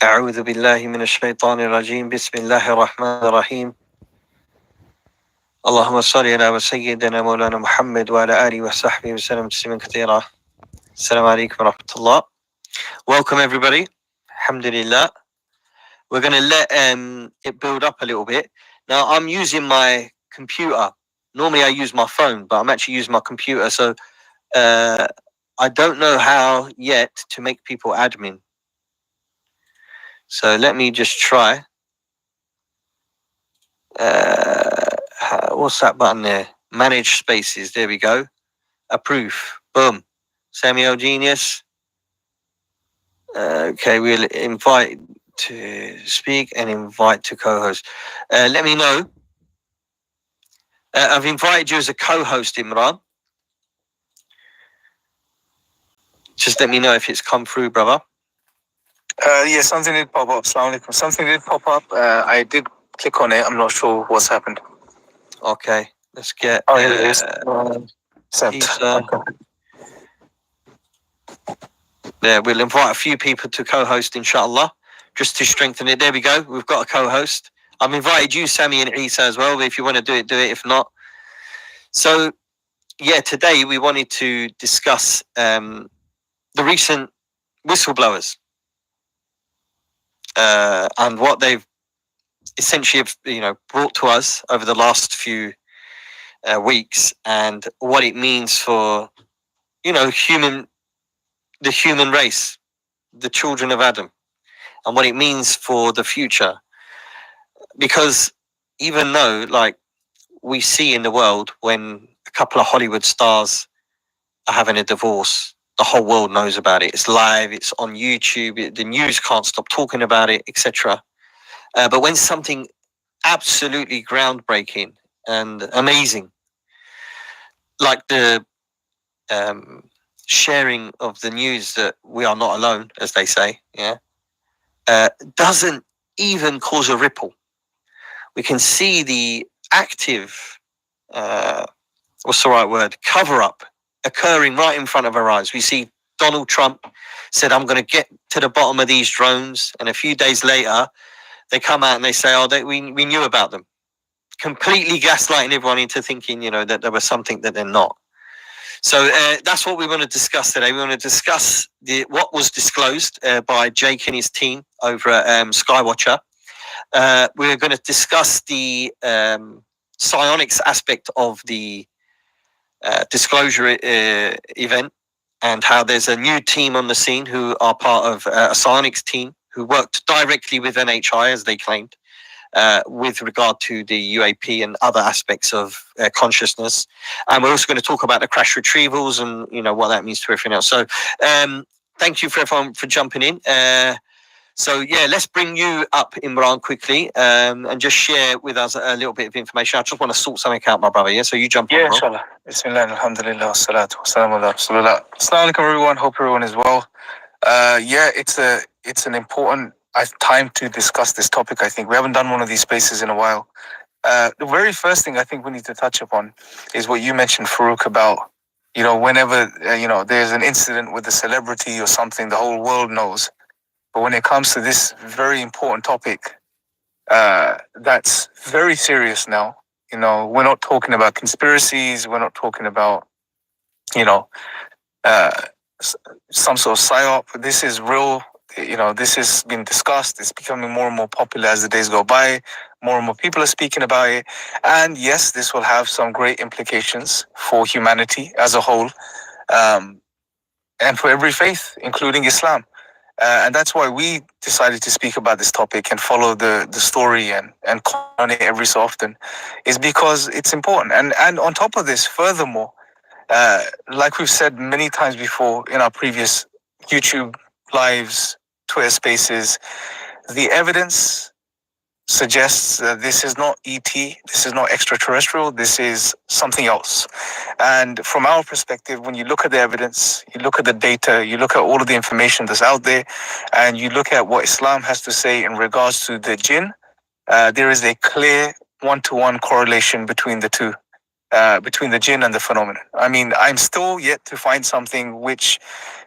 أعوذ بالله من الشيطان الرجيم بسم الله الرحمن الرحيم اللهم صل على سيدنا مولانا محمد وعلى آله وصحبه وسلم تسليما كثيرا. Assalamu alaikum wa rahmatullah. Welcome everybody. Alhamdulillah. We're going to let it build up a little bit. Now I'm using my computer. Normally I use my phone, but I'm actually using my computer. So I don't know how yet to make people admin. So let me just try. What's that button there? Manage spaces. There we go. Approve. Boom. Samuel Genius. Okay, we'll invite to speak and invite to co-host. Let me know. I've invited you as a co-host, Imran. Just let me know if it's come through, brother. Yes, something did pop up. Assalamu alaikum. Something did pop up. I did click on it. I'm not sure what's happened. Okay, let's get. It is. Okay. There, we'll invite a few people to co-host, inshallah, just to strengthen it. There we go. We've got a co-host. I've invited you, Sammy and Isa, as well. If you want to do it, do it. If not, so yeah, today we wanted to discuss the recent whistleblowers and what they've essentially, brought to us over the last few weeks, and what it means for, the human race, the children of Adam, and what it means for the future. Because even though, we see in the world when a couple of Hollywood stars are having a divorce, the whole world knows about it. It's live, it's on YouTube, the news can't stop talking about it, etc. But when something absolutely groundbreaking and amazing, like the sharing of the news that we are not alone, as they say, doesn't even cause a ripple. We can see the active, what's the right word, cover-up occurring right in front of our eyes. We see Donald Trump said, I'm going to get to the bottom of these drones. And a few days later, they come out and they say, we knew about them. Completely gaslighting everyone into thinking, that there was something that they're not. So that's what we want to discuss today. We want to discuss what was disclosed by Jake and his team over at Skywatcher. We're going to discuss the Psionics aspect of the disclosure event, and how there's a new team on the scene who are part of a Psionics team who worked directly with NHI, as they claimed, with regard to the UAP and other aspects of consciousness. And we're also going to talk about the crash retrievals and what that means to everything else. So thank you for everyone for jumping in. So yeah, let's bring you up, Imran, quickly, and just share with us a little bit of information. I just want to sort something out, my brother. Yeah, so you jump on. Yeah, inshallah. Bismillah, alhamdulillah, salatu wassalamu ala rasulullah. Assalamu alaikum, everyone. Hope everyone is well. It's an important time to discuss this topic. I think we haven't done one of these spaces in a while. The very first thing I think we need to touch upon is what you mentioned, Farouk, about whenever there's an incident with a celebrity or something, the whole world knows. But when it comes to this very important topic, that's very serious now. We're not talking about conspiracies. We're not talking about, some sort of psyop. This is real. This has been discussed. It's becoming more and more popular as the days go by. More and more people are speaking about it. And yes, this will have some great implications for humanity as a whole, and for every faith, including Islam. And that's why we decided to speak about this topic and follow the story and comment on it every so often, is because it's important. And on top of this, furthermore, like we've said many times before in our previous YouTube lives, Twitter spaces, the evidence suggests that this is not ET, this is not extraterrestrial, this is something else. And from our perspective, when you look at the evidence, you look at the data, you look at all of the information that's out there, and you look at what Islam has to say in regards to the jinn, there is a clear one-to-one correlation between the two, between the jinn and the phenomenon. I mean, I'm still yet to find something which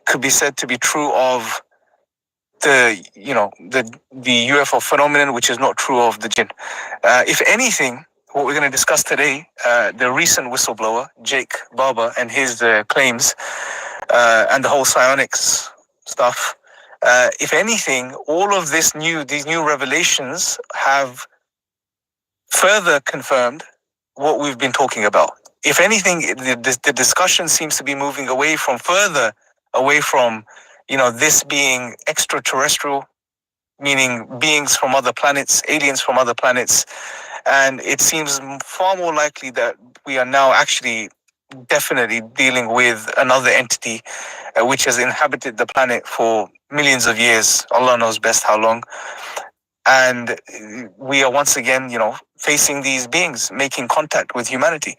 could be said to be true of the UFO phenomenon, which is not true of the jinn. If anything, what we're going to discuss today, the recent whistleblower Jake Barber and his claims, and the whole psionics stuff. If anything, all of these new revelations have further confirmed what we've been talking about. If anything, the discussion seems to be moving away from this being extraterrestrial, meaning beings from other planets, aliens from other planets, and it seems far more likely that we are now actually definitely dealing with another entity which has inhabited the planet for millions of years. Allah knows best how long. And we are once again, facing these beings, making contact with humanity.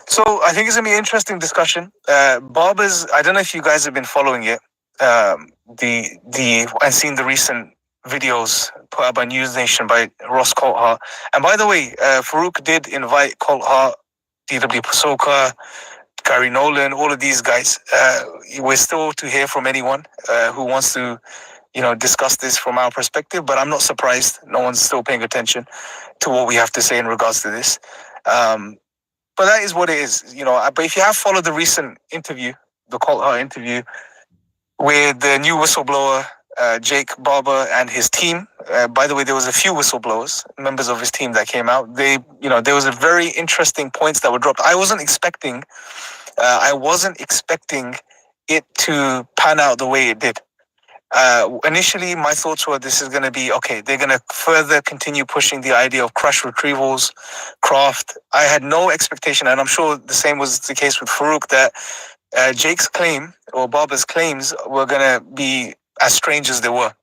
So I think it's going to be an interesting discussion. Barber's, I don't know if you guys have been following it, and seen the recent videos put out by News Nation by Ross Coulthart. And by the way, Farouk did invite Coulthart, D.W. Pasoka, Gary Nolan, all of these guys. We're still to hear from anyone who wants to, discuss this from our perspective, but I'm not surprised. No one's still paying attention to what we have to say in regards to this. But that is what it is, But if you have followed the recent interview, the Coulthart interview with the new whistleblower, Jake Barber and his team. By the way, there was a few whistleblowers, members of his team that came out. There was a very interesting points that were dropped. I wasn't expecting it to pan out the way it did. Initially, my thoughts were this is going to be, okay, they're going to further continue pushing the idea of crash retrievals, craft. I had no expectation, and I'm sure the same was the case with Farouk, that Jake's claim or Barber's claims were going to be as strange as they were.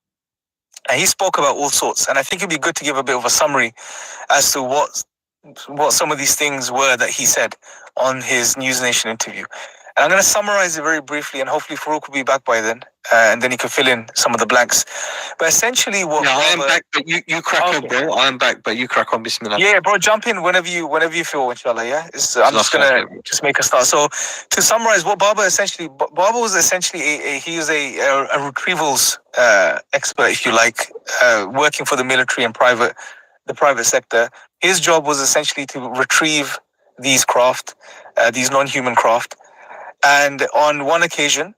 And he spoke about all sorts. And I think it'd be good to give a bit of a summary as to what some of these things were that he said on his News Nation interview. And I'm going to summarize it very briefly, and hopefully Farouk will be back by then, and then he can fill in some of the blanks. But essentially what... Yeah, I am back, but you crack on, bro. I am back, but you crack on, bismillah. Yeah, bro, jump in whenever you feel, inshallah, yeah? I'm just going to just make a start. So to summarize, what Barber was essentially he was a retrievals expert, if you like, working for the military and the private sector. His job was essentially to retrieve these craft, these non-human craft. And on one occasion,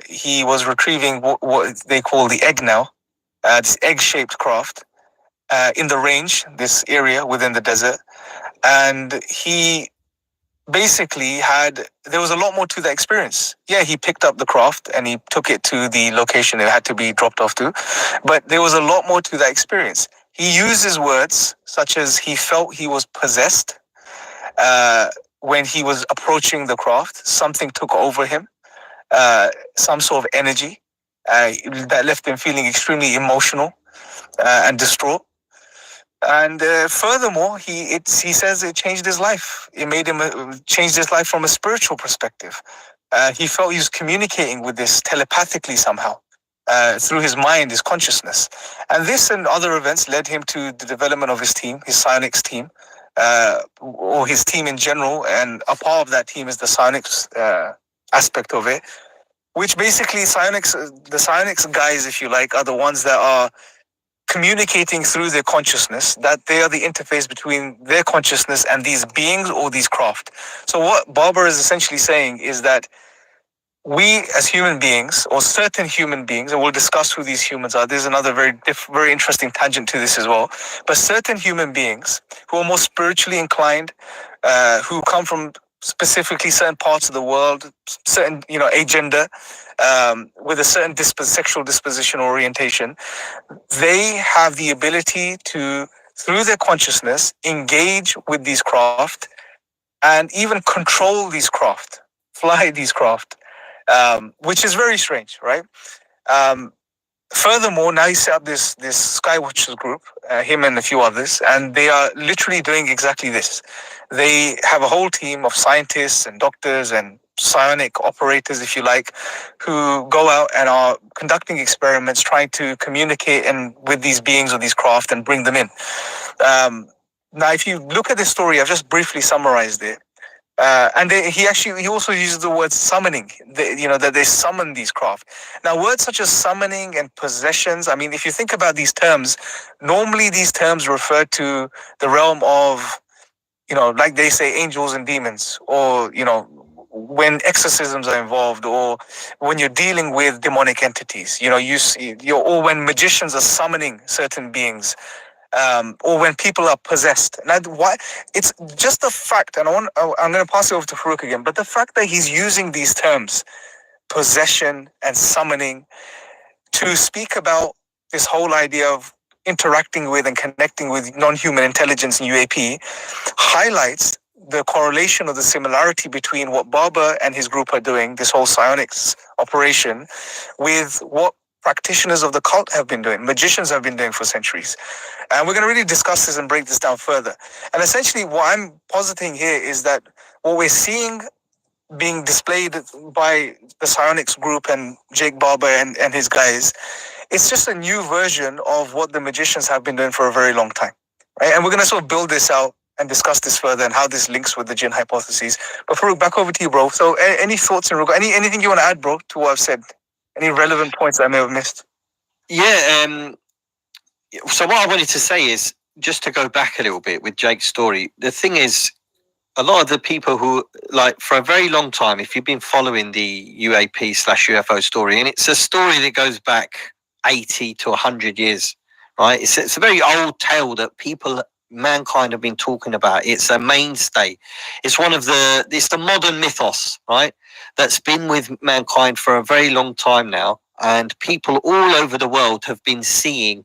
he was retrieving what they call the egg now, this egg-shaped craft in the range, this area within the desert. And he basically there was a lot more to the experience. Yeah, he picked up the craft and he took it to the location it had to be dropped off to. But there was a lot more to that experience. He uses words such as he felt he was possessed. When he was approaching the craft, something took over him, some sort of energy that left him feeling extremely emotional and distraught. And furthermore, he says it changed his life. It made him changed his life from a spiritual perspective. He felt he was communicating with this telepathically somehow through his mind, his consciousness. And this and other events led him to the development of his team, his Psionics team. Or his team in general, and a part of that team is the Psionics aspect of it, which basically the Psionics guys, if you like, are the ones that are communicating through their consciousness, that they are the interface between their consciousness and these beings or these craft. So what Barber is essentially saying is that we as human beings, or certain human beings, and we'll discuss who these humans are. There's another very interesting tangent to this as well. But certain human beings who are more spiritually inclined, who come from specifically certain parts of the world, certain, agenda, with a certain sexual disposition or orientation, they have the ability to, through their consciousness, engage with these craft and even control these craft, fly these craft. Which is very strange, right? Furthermore, now he set up this Skywatchers group, him and a few others, and they are literally doing exactly this. They have a whole team of scientists and doctors and psionic operators, if you like, who go out and are conducting experiments, trying to communicate with these beings or these craft and bring them in. Now, if you look at this story, I've just briefly summarized it. He also uses the word summoning. That they summon these craft. Now, words such as summoning and possessions. I mean, if you think about these terms, normally these terms refer to the realm of, like they say, angels and demons, or when exorcisms are involved, or when you're dealing with demonic entities. Or when magicians are summoning certain beings, or when people are possessed. Now, why? It's just the fact, and I'm going to pass it over to Farouk again. But the fact that he's using these terms, possession and summoning, to speak about this whole idea of interacting with and connecting with non-human intelligence in UAP, highlights the correlation or the similarity between what Baba and his group are doing, this whole psionics operation, with what practitioners of the cult have been doing, magicians have been doing for centuries. And we're going to really discuss this and break this down further. And essentially what I'm positing here is that what we're seeing being displayed by the psionics group and Jake Baba and his guys, it's just a new version of what the magicians have been doing for a very long time, right? And we're going to sort of build this out and discuss this further and how this links with the jinn hypotheses. But Farouk, back over to you, bro. So any thoughts in regard, anything you want to add, bro, to what I've said? Any relevant points I may have missed? Yeah. So what I wanted to say is, just to go back a little bit with Jake's story, the thing is, a lot of the people who, like, for a very long time, if you've been following the UAP/UFO story, and it's a story that goes back 80 to 100 years, right? It's a very old tale that mankind have been talking about. It's a mainstay. It's the modern mythos, right? That's been with mankind for a very long time now. And people all over the world have been seeing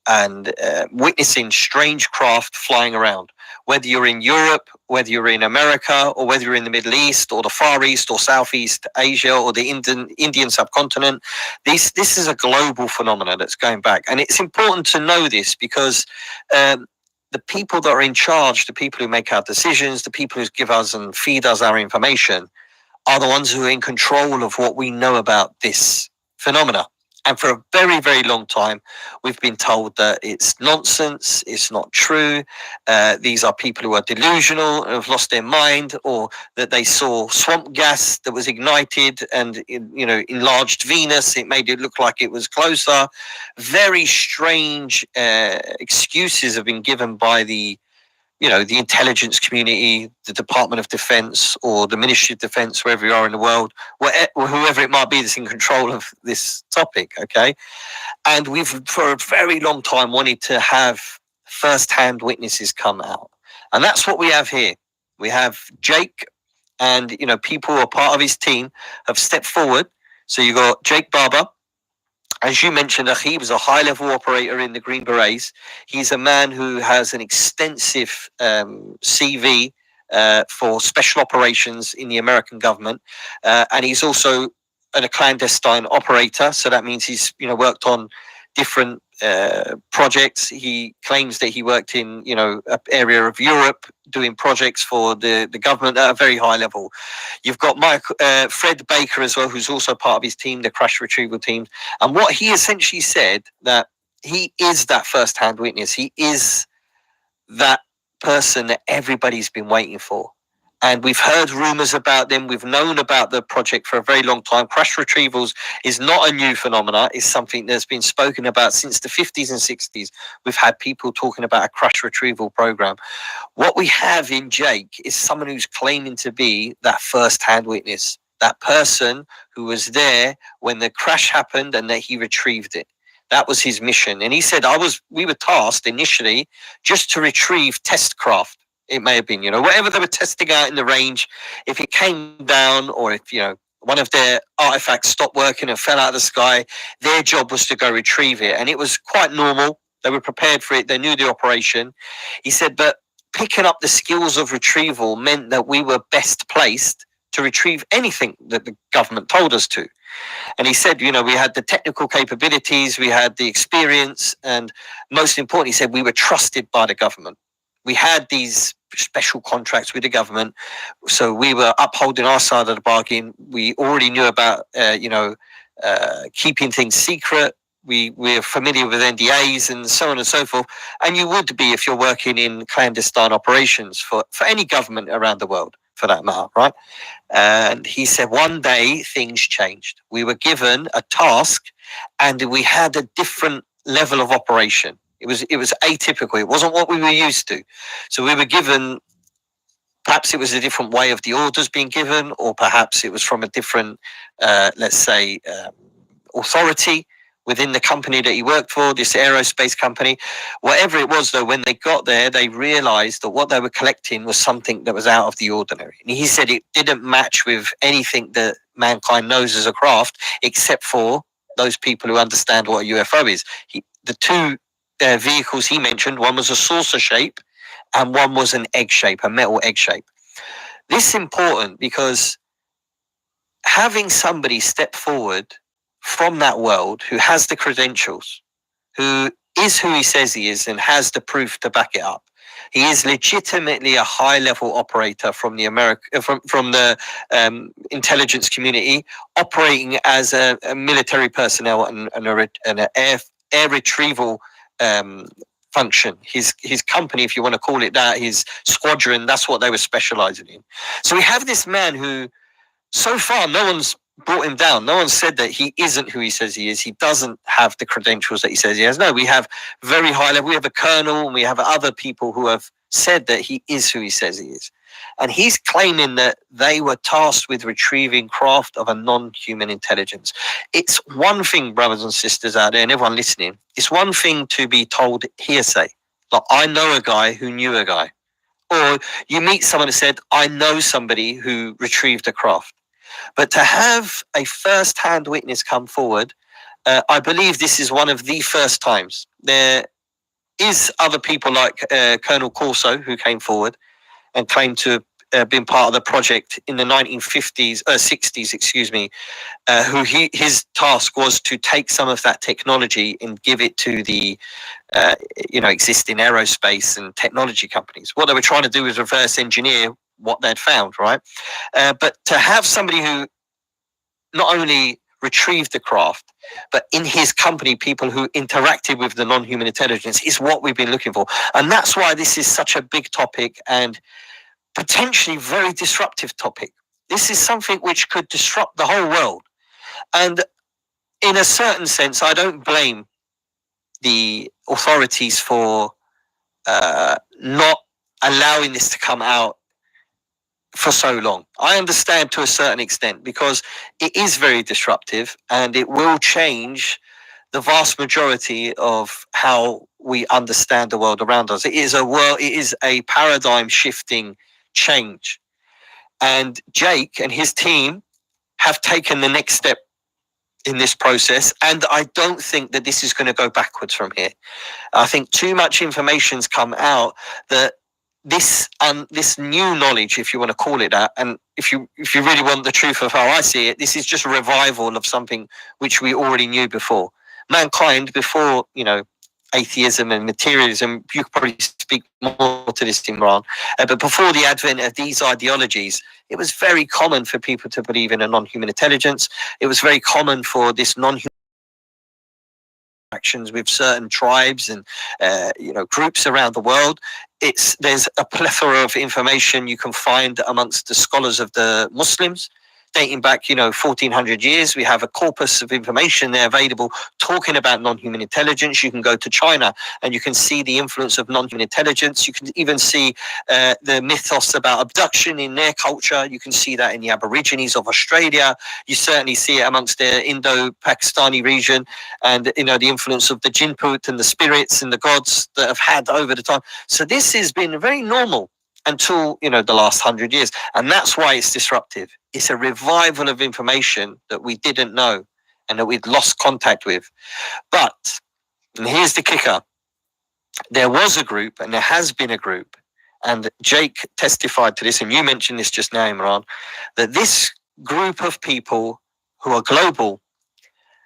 and witnessing strange craft flying around, whether you're in Europe, whether you're in America, or whether you're in the Middle East or the Far East or Southeast Asia or the Indian subcontinent. This is a global phenomenon that's going back. And it's important to know this because the people that are in charge, the people who make our decisions, the people who give us and feed us our information, are the ones who are in control of what we know about this phenomena. And for a very, very long time, we've been told that it's nonsense, it's not true. These are people who are delusional, have lost their mind, or that they saw swamp gas that was ignited and, enlarged Venus. It made it look like it was closer. Very strange excuses have been given by the intelligence community, the Department of Defense, or the Ministry of Defense, wherever you are in the world, whoever it might be that's in control of this topic, okay? And we've, for a very long time, wanted to have first-hand witnesses come out. And that's what we have here. We have Jake and, people who are part of his team have stepped forward. So you got Jake Baba. As you mentioned, he was a high-level operator in the Green Berets. He's a man who has an extensive CV for special operations in the American government, and he's also a clandestine operator. So that means he's worked on different projects. He claims that he worked in an area of Europe doing projects for the government at a very high level. You've got Fred Baker as well, who's also part of his team, the crash retrieval team. And what he essentially said, that he is that first-hand witness. He is that person that everybody's been waiting for. And we've heard rumors about them. We've known about the project for a very long time. Crash retrievals is not a new phenomena. It's something that's been spoken about since the 50s and 60s. We've had people talking about a crash retrieval program. What we have in Jake is someone who's claiming to be that first-hand witness, that person who was there when the crash happened and that he retrieved it. That was his mission. And he said, we were tasked initially just to retrieve test craft. It may have been, whatever they were testing out in the range, if it came down or if, one of their artifacts stopped working and fell out of the sky, their job was to go retrieve it. And it was quite normal. They were prepared for it. They knew the operation. He said, but picking up the skills of retrieval meant that we were best placed to retrieve anything that the government told us to. And he said, we had the technical capabilities, we had the experience, and most importantly, he said we were trusted by the government. We had these special contracts with the government, so we were upholding our side of the bargain. We already knew about, keeping things secret. We're familiar with NDAs and so on and so forth. And you would be if you're working in clandestine operations for any government around the world. for that matter, right? And he said one day things changed. We were given a task, and we had a different level of operation. It was atypical. It wasn't what we were used to. So we were given. Perhaps it was a different way of the orders being given, or perhaps it was from a different, let's say, authority within the company that he worked for, this aerospace company. Whatever it was, though, when they got there, they realized that what they were collecting was something that was out of the ordinary. And he said it didn't match with anything that mankind knows as a craft, except for those people who understand what a UFO is. The two vehicles he mentioned, one was a saucer shape and one was an egg shape, a metal egg shape. This is important because having somebody step forward from that world who has the credentials, who is who he says he is and has the proof to back it up. He is legitimately a high-level operator from the from the intelligence community, operating as a military personnel and an air retrieval function. His company, if you want to call it that, his squadron, that's what they were specializing in. So we have this man who, so far, no one's brought him down. No one said that he isn't who he says he is. He doesn't have the credentials that he says he has. No, we have very high level. We have a colonel and we have other people who have said that he is who he says he is. And he's claiming that they were tasked with retrieving craft of a non-human intelligence. It's one thing, brothers and sisters out there and everyone listening, it's one thing to be told hearsay. Like, I know a guy who knew a guy. Or you meet someone who said, I know somebody who retrieved a craft. But to have a first-hand witness come forward, I believe this is one of the first times. There is other people like Colonel Corso who came forward and claimed to have been part of the project in the 60s, excuse me, his task was to take some of that technology and give it to the existing aerospace and technology companies. What they were trying to do was reverse engineer what they'd found, right? But to have somebody who not only retrieved the craft, but in his company, people who interacted with the non-human intelligence is what we've been looking for. And that's why this is such a big topic and potentially very disruptive topic. This is something which could disrupt the whole world. And in a certain sense, I don't blame the authorities for not allowing this to come out for so long. I understand to a certain extent because it is very disruptive and it will change the vast majority of how we understand the world around us. It is a paradigm shifting change. And Jake and his team have taken the next step in this process. And I don't think that this is going to go backwards from here. I think too much information's come out that this new knowledge, if you want to call it that, and if you really want the truth of how I see it, this is just a revival of something which we already knew before. Mankind, before atheism and materialism, you could probably speak more to this, Imran, but before the advent of these ideologies, it was very common for people to believe in a non-human intelligence. It was very common for this non-human actions with certain tribes and groups around the world. There's a plethora of information you can find amongst the scholars of the Muslims dating back 1400 years. We have a corpus of information there available talking about non-human intelligence. You can go to China and you can see the influence of non-human intelligence. You can even see the mythos about abduction in their culture. You can see that in the Aborigines of Australia. You certainly see it amongst the Indo-Pakistani region, and the influence of the Jinput and the spirits and the gods that have had over the time. So this has been very normal until the last 100 years, and that's why it's disruptive. It's a revival of information that we didn't know and that we'd lost contact with. But, and here's the kicker, there was a group and there has been a group, and Jake testified to this, and you mentioned this just now, Imran, that this group of people who are global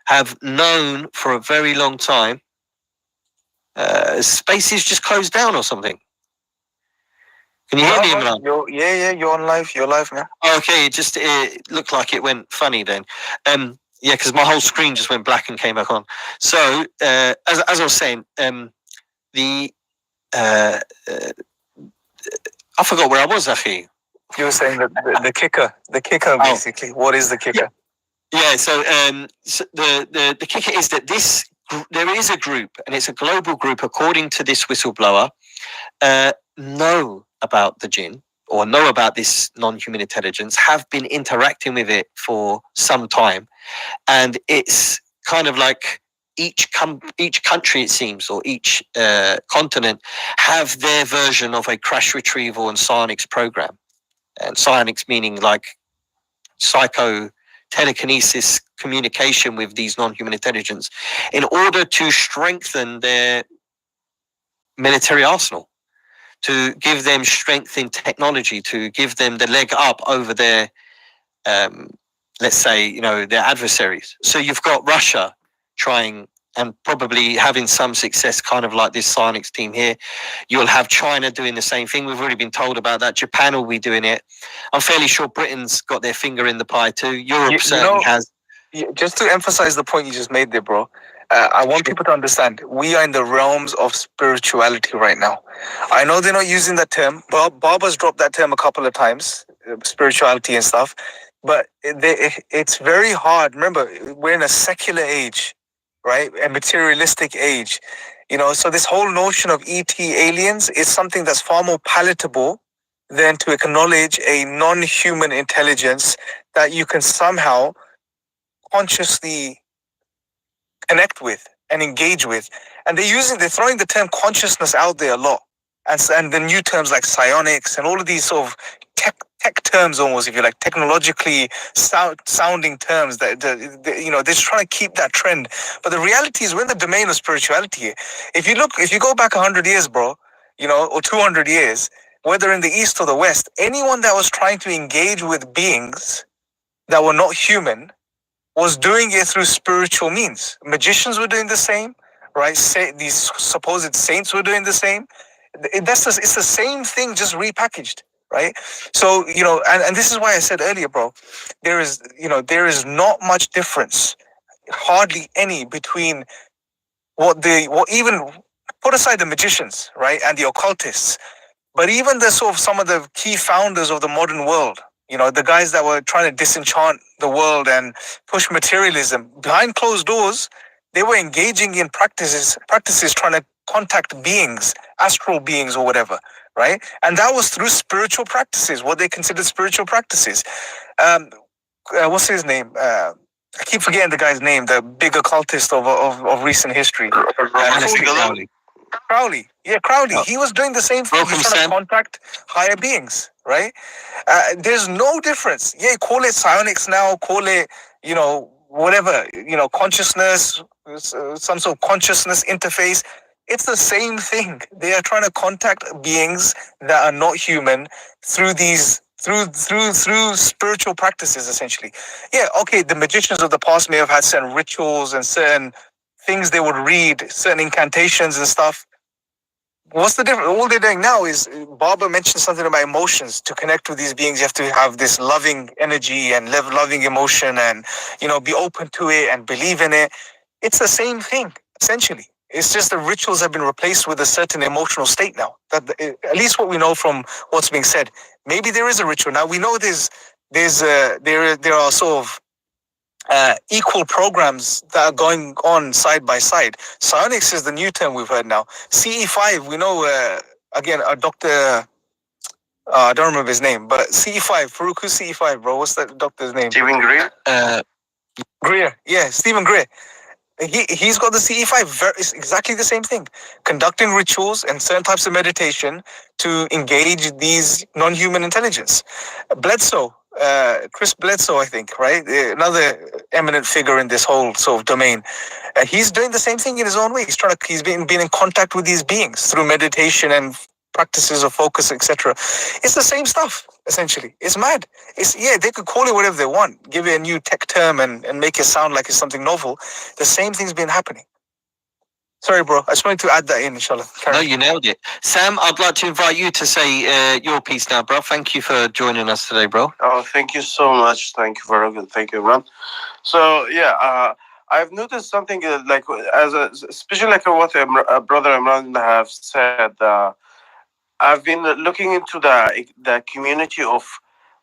have known for a very long time space is just closed down or something. Can you hear me, Imran? You're on live. You're live now. Okay, it looked like it went funny then. Because my whole screen just went black and came back on. So, as I was saying, I forgot where I was, Akhi. You were saying that the kicker basically. What is the kicker? Yeah. So, the kicker is that there is a group, and it's a global group, according to this whistleblower, know about the jinn or know about this non-human intelligence, have been interacting with it for some time, and it's kind of like each country, it seems, or each continent have their version of a crash retrieval and psionics program. And psionics meaning like psycho telekinesis communication with these non-human intelligence in order to strengthen their military arsenal, to give them strength in technology, to give them the leg up over their let's say, their adversaries. So you've got Russia trying and probably having some success, kind of like this psionics team here. You'll have China doing the same thing. We've already been told about that. Japan will be doing it. I'm fairly sure Britain's got their finger in the pie too. Europe certainly has. Just to emphasize the point you just made there, bro, I want people to understand we are in the realms of spirituality right now. I know they're not using that term. Baba's dropped that term a couple of times, spirituality and stuff, but it's very hard. Remember, we're in a secular age, right? A materialistic age. So this whole notion of ET aliens is something that's far more palatable than to acknowledge a non-human intelligence that you can somehow consciously connect with and engage with. And they're throwing the term consciousness out there a lot. And the new terms like psionics and all of these sort of tech terms, almost, if you like, technologically sounding terms that they're just trying to keep that trend. But the reality is we're in the domain of spirituality. If you go back 100 years, bro, or 200 years, whether in the East or the West, anyone that was trying to engage with beings that were not human was doing it through spiritual means. Magicians were doing the same, right? These supposed saints were doing the same. It's the same thing, just repackaged, right? So, and this is why I said earlier, bro, there is not much difference, hardly any, between what even put aside the magicians, right, and the occultists, but even the sort of some of the key founders of the modern world, the guys that were trying to disenchant the world and push materialism, behind closed doors, they were engaging in practices trying to contact beings, astral beings or whatever, right? And that was through spiritual practices, what they considered spiritual practices. What's his name? I keep forgetting the guy's name, the big occultist of recent history. Crowley. Yeah, Crowley. Oh. He was doing the same thing. He's trying to contact higher beings, right? There's no difference. Yeah, call it psionics now, call it, whatever, consciousness, some sort of consciousness interface. It's the same thing. They are trying to contact beings that are not human through spiritual practices, essentially. Yeah, okay, the magicians of the past may have had certain rituals and certain things they would read, certain incantations and stuff. What's the difference? All they're doing now is, Baba mentioned something about emotions. To connect with these beings, you have to have this loving energy and loving emotion and, be open to it and believe in it. It's the same thing, essentially. It's just the rituals have been replaced with a certain emotional state now. That at least what we know from what's being said. Maybe there is a ritual. Now we know there are sort of equal programs that are going on side by side. Psionics is the new term we've heard now. CE5, we know, again, Dr. I don't remember his name, but CE5, Farouk, who's CE5, bro? What's that doctor's name? Stephen Greer? Greer, yeah, Stephen Greer. He's got the CE5, it's exactly the same thing. Conducting rituals and certain types of meditation to engage these non-human intelligence. Bledsoe, Chris Bledsoe, I think, right? Another eminent figure in this whole sort of domain. He's doing the same thing in his own way. He's been in contact with these beings through meditation and practices of focus, etc. It's the same stuff, essentially. It's mad. They could call it whatever they want, give it a new tech term and make it sound like it's something novel. The same thing's been happening. Sorry, bro. I just wanted to add that in, inshallah. No, you nailed it. Sam, I'd like to invite you to say your piece now, bro. Thank you for joining us today, bro. Oh, thank you so much. Thank you, Farooq. Thank you, everyone. So, I've noticed something especially like what Brother Imran have said. I've been looking into the community of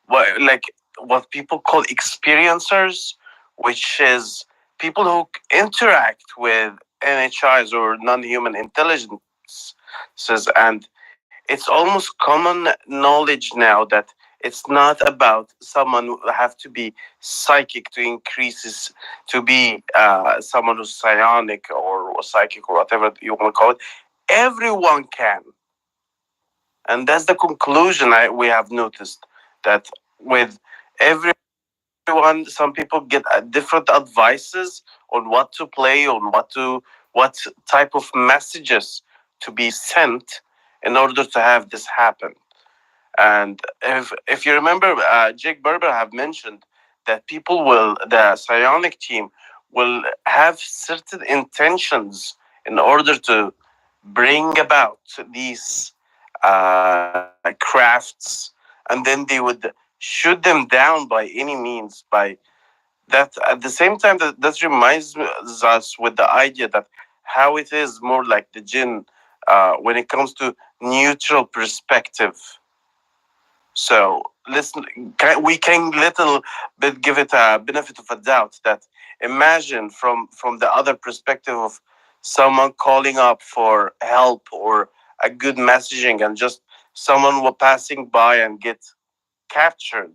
what people call experiencers, which is people who interact with NHIs or non-human intelligences, and it's almost common knowledge now that it's not about someone who have to be psychic to to be someone who's psionic or psychic or whatever you want to call it. Everyone can, and that's the conclusion we have noticed, that with everyone, some people get different advices on what to play, on what type of messages to be sent in order to have this happen. And if you remember, Jake Berber have mentioned that the psionic team will have certain intentions in order to bring about these crafts, and then they would shoot them down by any means. By that, at the same time, that reminds us with the idea that how it is more like the jinn when it comes to neutral perspective. So listen, we can little bit give it a benefit of a doubt that imagine from the other perspective of someone calling up for help or a good messaging, and just someone will passing by and get captured.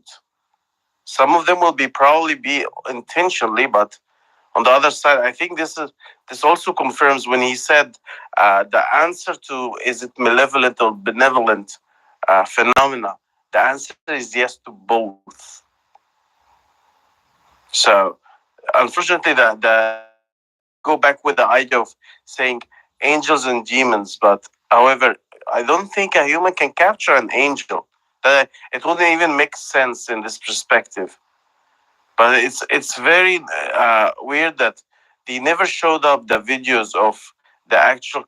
Some of them will be probably be intentionally, but on the other side, I think this also confirms when he said the answer to is it malevolent or benevolent phenomena. The answer is yes to both. So unfortunately, go back with the idea of saying angels and demons, but however, I don't think a human can capture an angel. It wouldn't even make sense in this perspective. But it's very weird that they never showed up the videos of the actual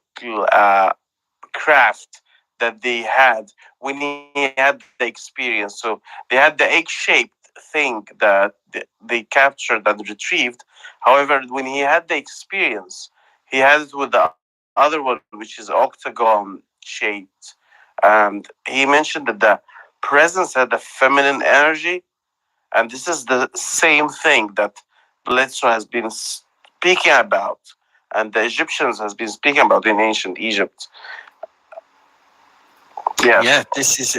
craft that they had when he had the experience. So they had the egg-shaped thing that they captured and retrieved. However, when he had the experience, he had it with the other one, which is octagon shaped. And he mentioned that the presence had a feminine energy, and this is the same thing that Bledsoe has been speaking about, and the Egyptians has been speaking about in ancient Egypt. Yeah. Yeah, this is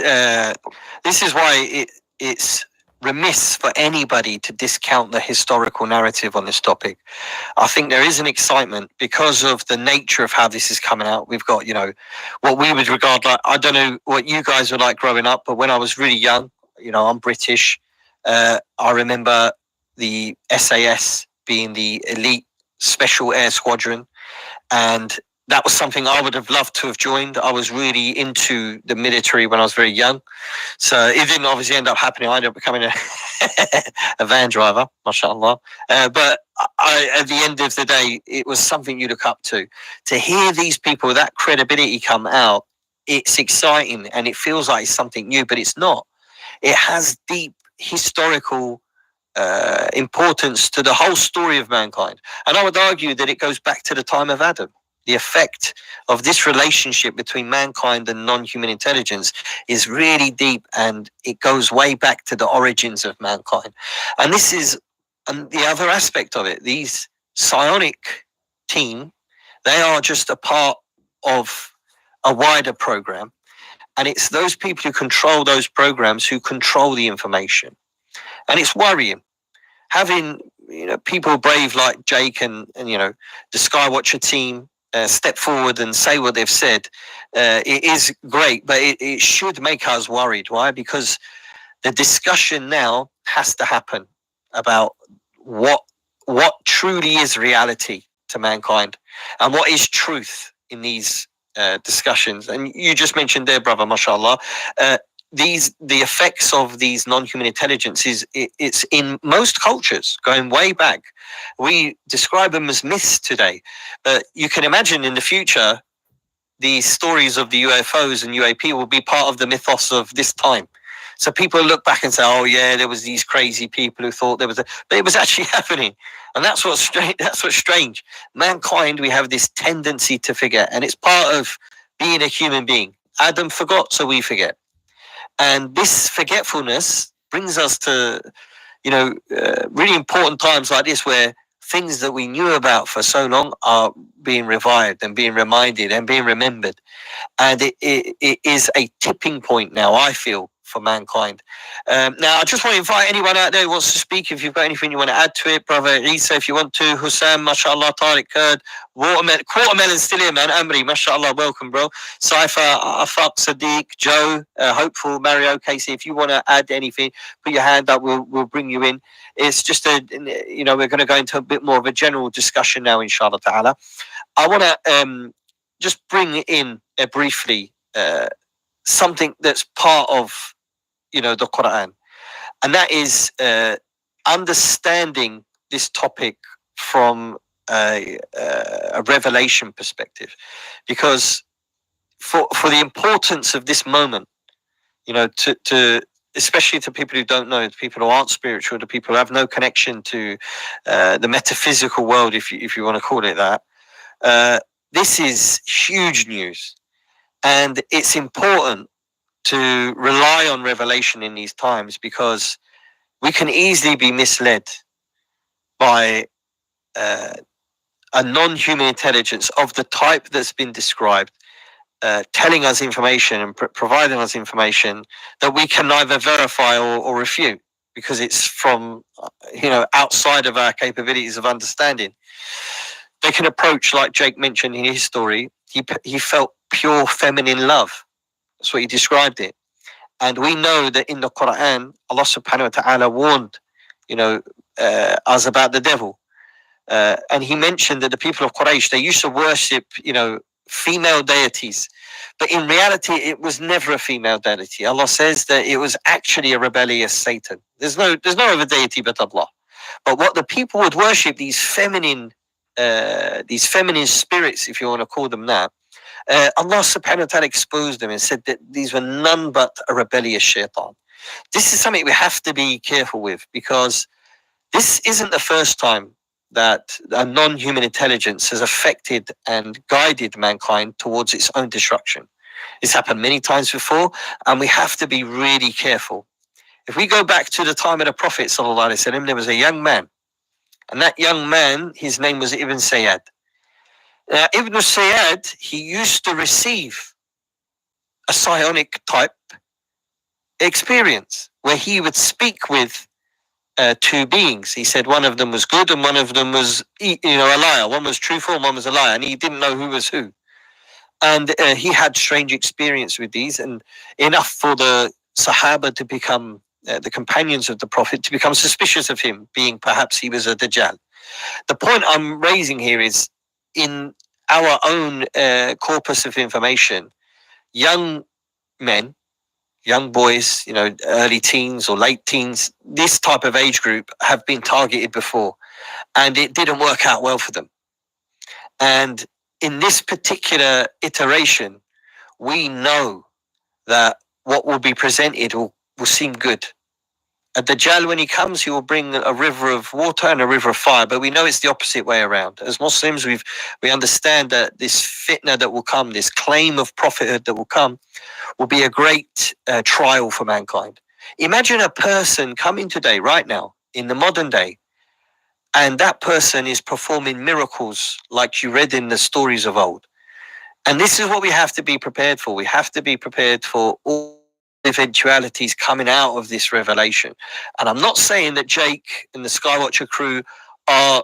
why it's remiss for anybody to discount the historical narrative on this topic. I think there is an excitement because of the nature of how this is coming out. We've got, what we would regard like, I don't know what you guys were like growing up, but when I was really young, I'm British. I remember the SAS being the elite special air squadron, and that was something I would have loved to have joined. I was really into the military when I was very young. So it didn't obviously end up happening. I ended up becoming a van driver, mashallah. But at the end of the day, it was something you look up to. To hear these people with that credibility come out, it's exciting and it feels like it's something new, but it's not. It has deep historical importance to the whole story of mankind. And I would argue that it goes back to the time of Adam. The effect of this relationship between mankind and non-human intelligence is really deep, and it goes way back to the origins of mankind. And this is the other aspect of it. These psionic team, they are just a part of a wider program. And it's those people who control those programs who control the information. And it's worrying. Having people brave like Jake and the Skywatcher team step forward and say what they've said, it is great, but it should make us worried. Why? Because the discussion now has to happen about what truly is reality to mankind and what is truth in these discussions. And you just mentioned there, brother, mashallah, the effects of these non-human intelligences, it's in most cultures going way back. We describe them as myths today, but you can imagine in the future the stories of the UFOs and UAP will be part of the mythos of this time. So people look back and say, oh yeah, there was these crazy people who thought there was but it was actually happening. And that's what's strange. That's what's strange. Mankind, we have this tendency to forget, and it's part of being a human being. Adam forgot, so we forget. And this forgetfulness brings us to, really important times like this where things that we knew about for so long are being revived and being reminded and being remembered. And it is a tipping point now, I feel, for mankind. Now, I just want to invite anyone out there who wants to speak. If you've got anything you want to add to it, Brother Isa, if you want to. Hussam, mashallah, Tariq, Kurd, Quartermelon still here, man. Amri, mashallah, welcome, bro. Saifa, Afaq, Sadiq, Joe, Hopeful, Mario, Casey. If you want to add anything, put your hand up. We'll bring you in. It's just we're going to go into a bit more of a general discussion now, inshallah ta'ala. I want to just bring in briefly something that's part of the Quran, and that is understanding this topic from a revelation perspective, because for the importance of this moment, to especially to people who don't know, to people who aren't spiritual, to people who have no connection to the metaphysical world, if you want to call it that. This is huge news, and it's important to rely on revelation in these times, because we can easily be misled by a non-human intelligence of the type that's been described, telling us information and providing us information that we can neither verify or refute, because it's from outside of our capabilities of understanding. They can approach, like Jake mentioned in his story, he felt pure feminine love. That's what he described it. And we know that in the Quran, Allah subhanahu wa ta'ala warned, us about the devil. And he mentioned that the people of Quraysh, they used to worship, female deities. But in reality, it was never a female deity. Allah says that it was actually a rebellious Satan. There's no other deity but Allah. But what the people would worship, these feminine spirits, if you want to call them that, Allah subhanahu wa ta'ala exposed them and said that these were none but a rebellious shaitan. This is something we have to be careful with, because this isn't the first time that a non-human intelligence has affected and guided mankind towards its own destruction. It's happened many times before, and we have to be really careful. If we go back to the time of the Prophet sallallahu alaihi wasallam, there was a young man, and that young man, his name was Ibn Sayyad. Ibn Sayyad, he used to receive a psionic type experience where he would speak with two beings. He said one of them was good and one of them was a liar. One was truthful and one was a liar, and he didn't know who was who. And he had strange experience with these, and enough for the Sahaba to become the companions of the Prophet to become suspicious of him, being perhaps he was a Dajjal. The point I'm raising here is, in our own corpus of information, young men, young boys, early teens or late teens, this type of age group have been targeted before, and it didn't work out well for them. And in this particular iteration, we know that what will be presented will seem good. A Dajjal, when he comes, he will bring a river of water and a river of fire, but we know it's the opposite way around. As Muslims, we understand that this fitna that will come, this claim of prophethood that will come, will be a great trial for mankind. Imagine a person coming today, right now, in the modern day, and that person is performing miracles like you read in the stories of old. And this is what we have to be prepared for. We have to be prepared for all eventualities coming out of this revelation. And I'm not saying that Jake and the Skywatcher crew are,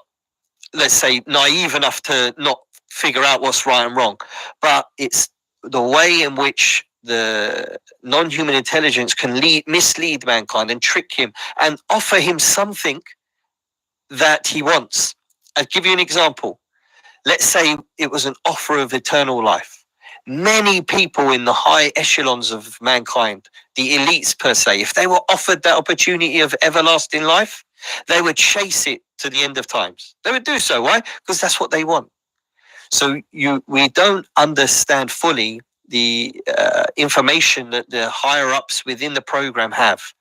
let's say, naive enough to not figure out what's right and wrong, but it's the way in which the non-human intelligence can mislead mankind and trick him and offer him something that he wants. I'll give you an example. Let's say it was an offer of eternal life. Many people in the high echelons of mankind, the elites per se, if they were offered that opportunity of everlasting life, they would chase it to the end of times. They would do so. Why? Because that's what they want. So we don't understand fully the information that the higher ups within the program have,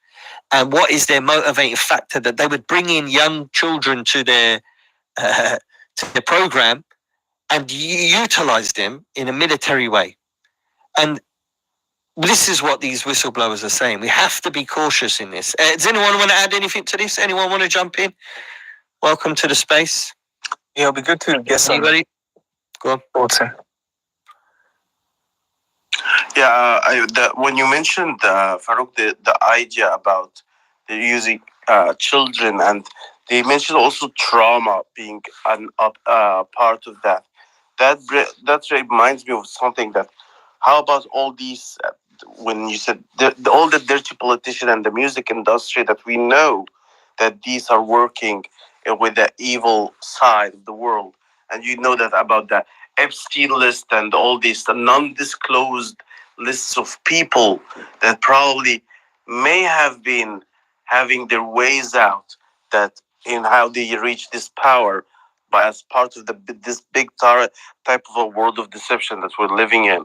and what is their motivating factor that they would bring in young children to their program and utilize them in a military way. And this is what these whistleblowers are saying. We have to be cautious in this. Does anyone want to add anything to this? Anyone want to jump in? Welcome to the space. Yeah, it'll be good to get some Anybody? Go on. thoughts in. Yeah, when you mentioned, Farouk, the idea about the using children, and they mentioned also trauma being part of that. That reminds me of something that. How about all these? When you said all the dirty politician and the music industry that we know that these are working with the evil side of the world, and you know that about the Epstein list and all these non-disclosed lists of people that probably may have been having their ways out, that in how they reach this power by as part of this big type of a world of deception that we're living in.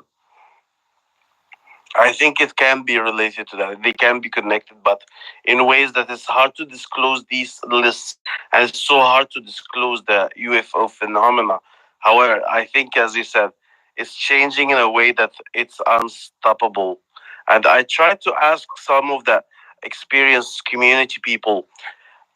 I think it can be related to that. They can be connected, but in ways that it's hard to disclose these lists, and it's so hard to disclose the UFO phenomena. However, I think, as you said, it's changing in a way that it's unstoppable. And I tried to ask some of the experienced community people,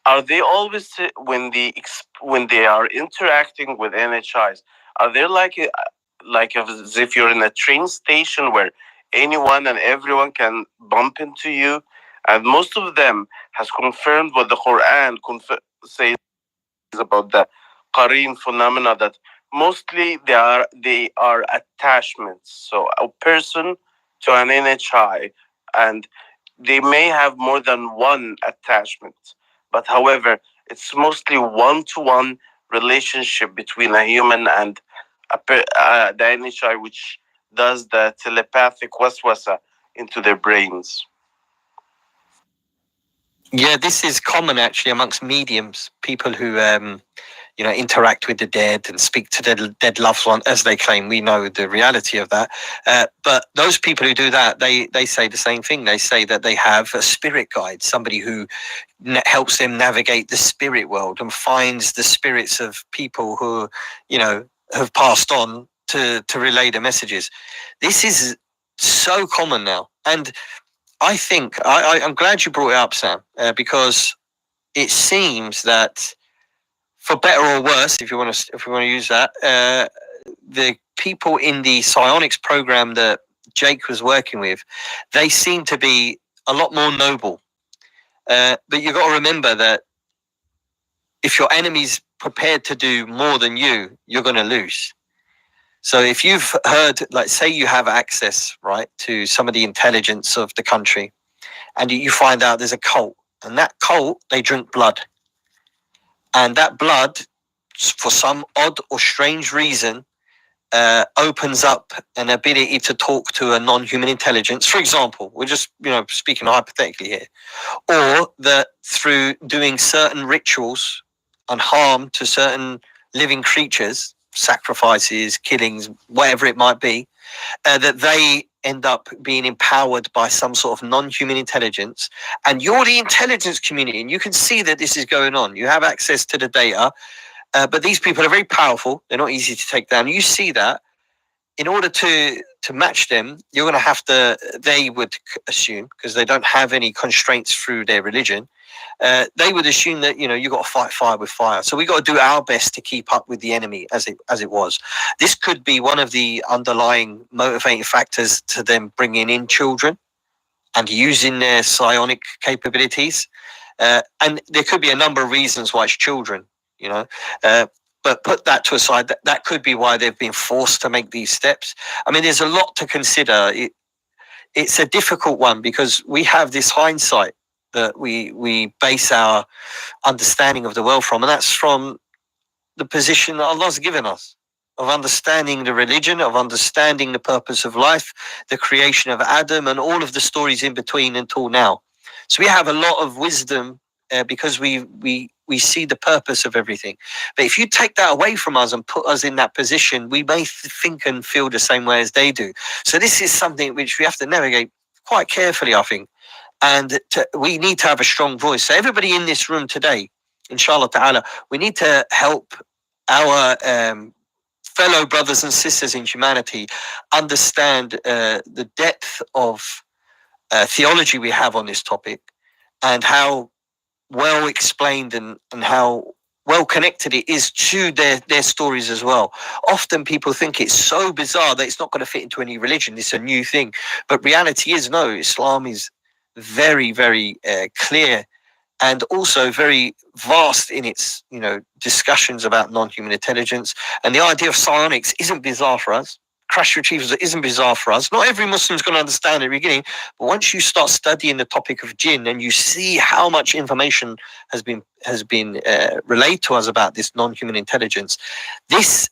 are they always when they are interacting with NHIs, are they like as if you're in a train station where anyone and everyone can bump into you? And most of them has confirmed what the Quran says about the Qareen phenomena, that mostly they are attachments. So a person to an NHI, and they may have more than one attachment, but however, it's mostly one-to-one relationship between a human and the NHI, which does the telepathic waswasa into their brains. Yeah, this is common actually amongst mediums, people who interact with the dead and speak to their dead loved one, as they claim. We know the reality of that. But those people who do that, they say the same thing. They say that they have a spirit guide, somebody who helps them navigate the spirit world and finds the spirits of people who, have passed on to relay the messages. This is so common now. And I think I'm glad you brought it up, Sam, because it seems that, for better or worse, if we want to use that, the people in the Psionics program that Jake was working with, they seem to be a lot more noble. But you've got to remember that if your enemy's prepared to do more than you, you're going to lose. So if you've heard, like, say you have access, right, to some of the intelligence of the country, and you find out there's a cult, and that cult, they drink blood. And that blood, for some odd or strange reason, opens up an ability to talk to a non-human intelligence. For example, we're just speaking hypothetically here, or that through doing certain rituals and harm to certain living creatures, sacrifices, killings, whatever it might be, that they end up being empowered by some sort of non-human intelligence, and you're the intelligence community, and you can see that this is going on. You have access to the data, but these people are very powerful. They're not easy to take down. You see that. In order to match them, you're going to have to, they would assume, because they don't have any constraints through their religion, they would assume that you've got to fight fire with fire. So we got to do our best to keep up with the enemy as it was. This could be one of the underlying motivating factors to them bringing in children and using their psionic capabilities. And there could be a number of reasons why it's children, but put that to a side. That could be why they've been forced to make these steps. I mean, there's a lot to consider. It's a difficult one because we have this hindsight that we base our understanding of the world from, and that's from the position that Allah's given us of understanding the religion, of understanding the purpose of life, the creation of Adam, and all of the stories in between until now. So we have a lot of wisdom because we see the purpose of everything. But if you take that away from us and put us in that position, we may think and feel the same way as they do. So this is something which we have to navigate quite carefully, I think. And we need to have a strong voice. So everybody in this room today, inshallah ta'ala, we need to help our fellow brothers and sisters in humanity understand the depth of theology we have on this topic, and how well explained and how well connected it is to their stories as well. Often people think it's so bizarre that it's not going to fit into any religion. It's a new thing. But reality is, no, Islam is very, very clear, and also very vast in its, discussions about non-human intelligence. And the idea of psionics isn't bizarre for us. Crash retrievals isn't bizarre for us. Not every Muslim's going to understand at the beginning, but once you start studying the topic of jinn and you see how much information has been relayed to us about this non-human intelligence, this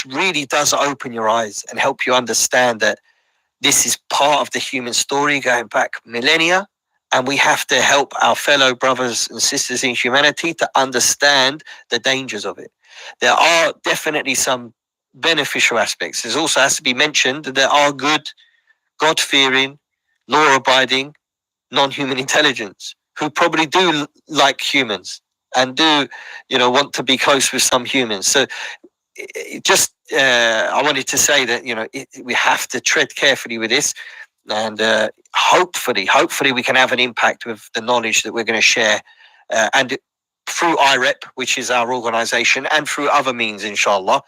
really does open your eyes and help you understand that this is part of the human story going back millennia, and we have to help our fellow brothers and sisters in humanity to understand the dangers of it. There are definitely some beneficial aspects. It also has to be mentioned that there are good, God-fearing, law-abiding, non-human intelligence who probably do like humans and do, want to be close with some humans. So I wanted to say that, we have to tread carefully with this, and hopefully we can have an impact with the knowledge that we're going to share, and through IREP, which is our organization, and through other means, inshallah,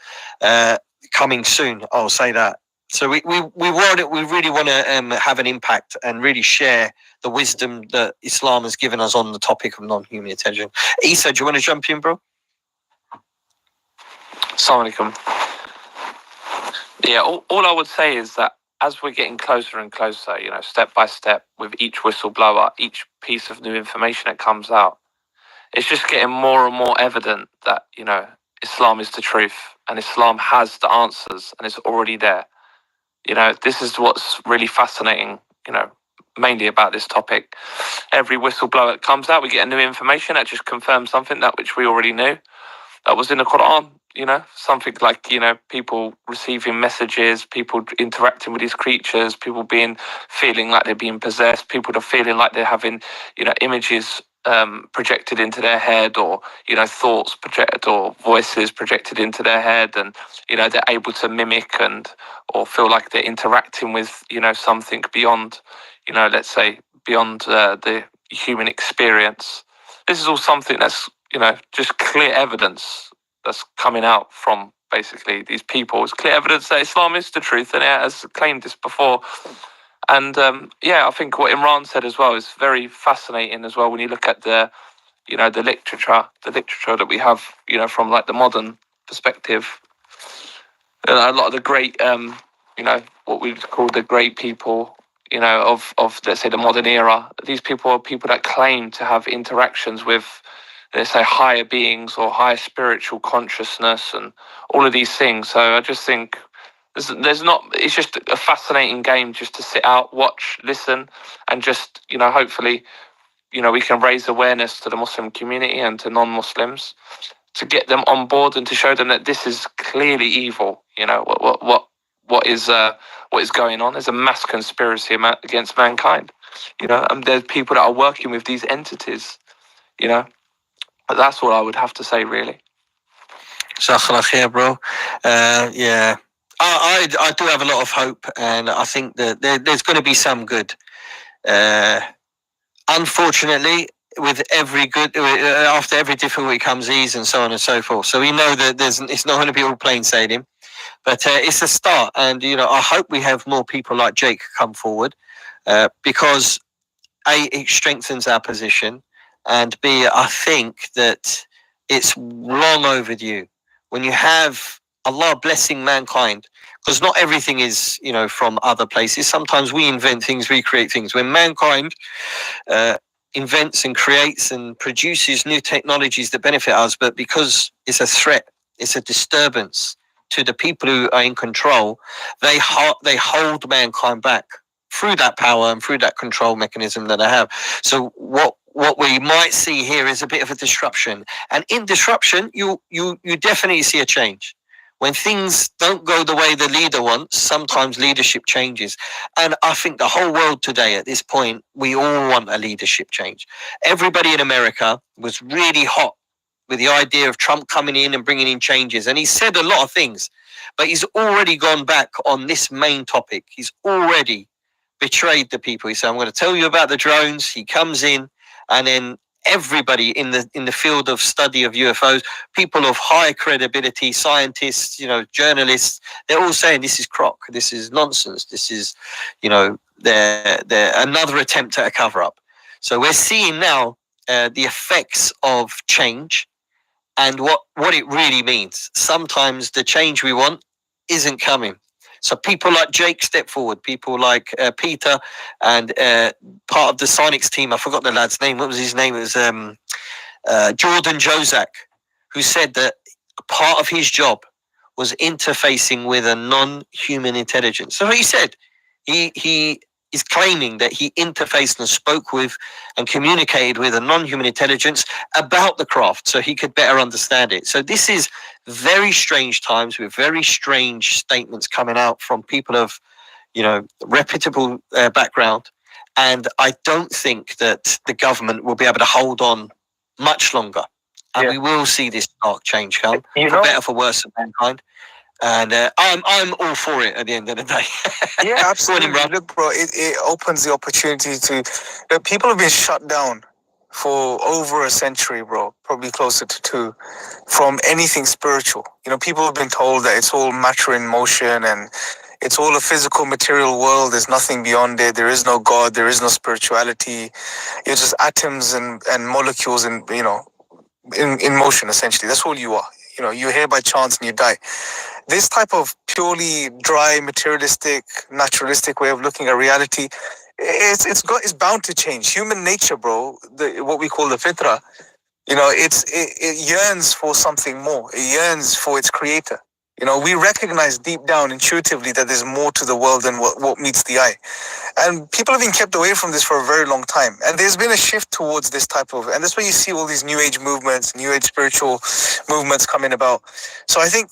coming soon. I'll say that. So we really want to have an impact and really share the wisdom that Islam has given us on the topic of non-human intelligence. Isa, do you want to jump in, bro? Assalamu alaikum. Yeah, all I would say is that as we're getting closer and closer, step by step, with each whistleblower, each piece of new information that comes out, it's just getting more and more evident that, Islam is the truth and Islam has the answers and it's already there. This is what's really fascinating, mainly about this topic. Every whistleblower that comes out, we get new information that just confirms something that which we already knew. That was in the Quran, something like, people receiving messages, people interacting with these creatures, people feeling like they're being possessed, people are feeling like they're having, images projected into their head, or, thoughts projected, or voices projected into their head, and, they're able to mimic or feel like they're interacting with, something beyond, let's say, beyond the human experience. This is all something that's, just clear evidence that's coming out from basically these people. It's clear evidence that Islam is the truth, and it has claimed this before. And I think what Imran said as well is very fascinating as well. When you look at the literature that we have, from like the modern perspective, a lot of the great, what we call the great people, of let's say the modern era. These people are people that claim to have interactions with, let's say, higher beings or higher spiritual consciousness and all of these things. So I just think it's just a fascinating game just to sit out, watch, listen, and just, hopefully, we can raise awareness to the Muslim community and to non-Muslims to get them on board and to show them that this is clearly evil. What is going on? There's a mass conspiracy against mankind, and there's people that are working with these entities, But that's what I would have to say, really. Jazakallah khair, bro. Yeah. I do have a lot of hope, and I think that there's going to be some good. Unfortunately, with every good, after every difficulty comes ease, and so on and so forth. So we know that it's not going to be all plain sailing, but it's a start. And I hope we have more people like Jake come forward, because A, it strengthens our position, and B, I think that it's long overdue. When you have Allah blessing mankind, because not everything is, from other places. Sometimes we invent things, we create things. When mankind invents and creates and produces new technologies that benefit us, but because it's a threat, it's a disturbance to the people who are in control, they hold mankind back through that power and through that control mechanism that they have. So what we might see here is a bit of a disruption, and in disruption, you definitely see a change. When things don't go the way the leader wants, sometimes leadership changes. And I think the whole world today at this point, we all want a leadership change. Everybody in America was really hot with the idea of Trump coming in and bringing in changes. And he said a lot of things, but he's already gone back on this main topic. He's already betrayed the people. He said, I'm going to tell you about the drones. He comes in, and then everybody in the field of study of UFOs, people of high credibility, scientists, journalists, they're all saying this is crock, this is nonsense, this is, they're another attempt at a cover up. So we're seeing now the effects of change and what it really means. Sometimes the change we want isn't coming. So people like Jake step forward, people like Peter and part of the Psionics team, I forgot the lad's name, what was his name? It was Jordan Jozak, who said that part of his job was interfacing with a non-human intelligence. So he said, he is claiming that he interfaced and spoke with and communicated with a non-human intelligence about the craft so he could better understand it. So this is very strange times with very strange statements coming out from people of, reputable background. And I don't think that the government will be able to hold on much longer. And we will see this dark change come, for better, for worse, of mankind. And I'm all for it at the end of the day. Yeah, absolutely. Look, bro, it opens the opportunity to... people have been shut down for over a century, bro, probably closer to 2, from anything spiritual. People have been told that it's all matter in motion and it's all a physical, material world. There's nothing beyond it. There is no God. There is no spirituality. You're just atoms and molecules in motion, essentially. That's all you are. You're here by chance and you die. This type of purely dry, materialistic, naturalistic way of looking at reality, it's bound to change. Human nature, bro, what we call the fitra, it yearns for something more. It yearns for its creator. We recognize deep down intuitively that there's more to the world than what meets the eye. And people have been kept away from this for a very long time. And there's been a shift towards this type of, and that's why you see all these new age movements, new age spiritual movements coming about. So I think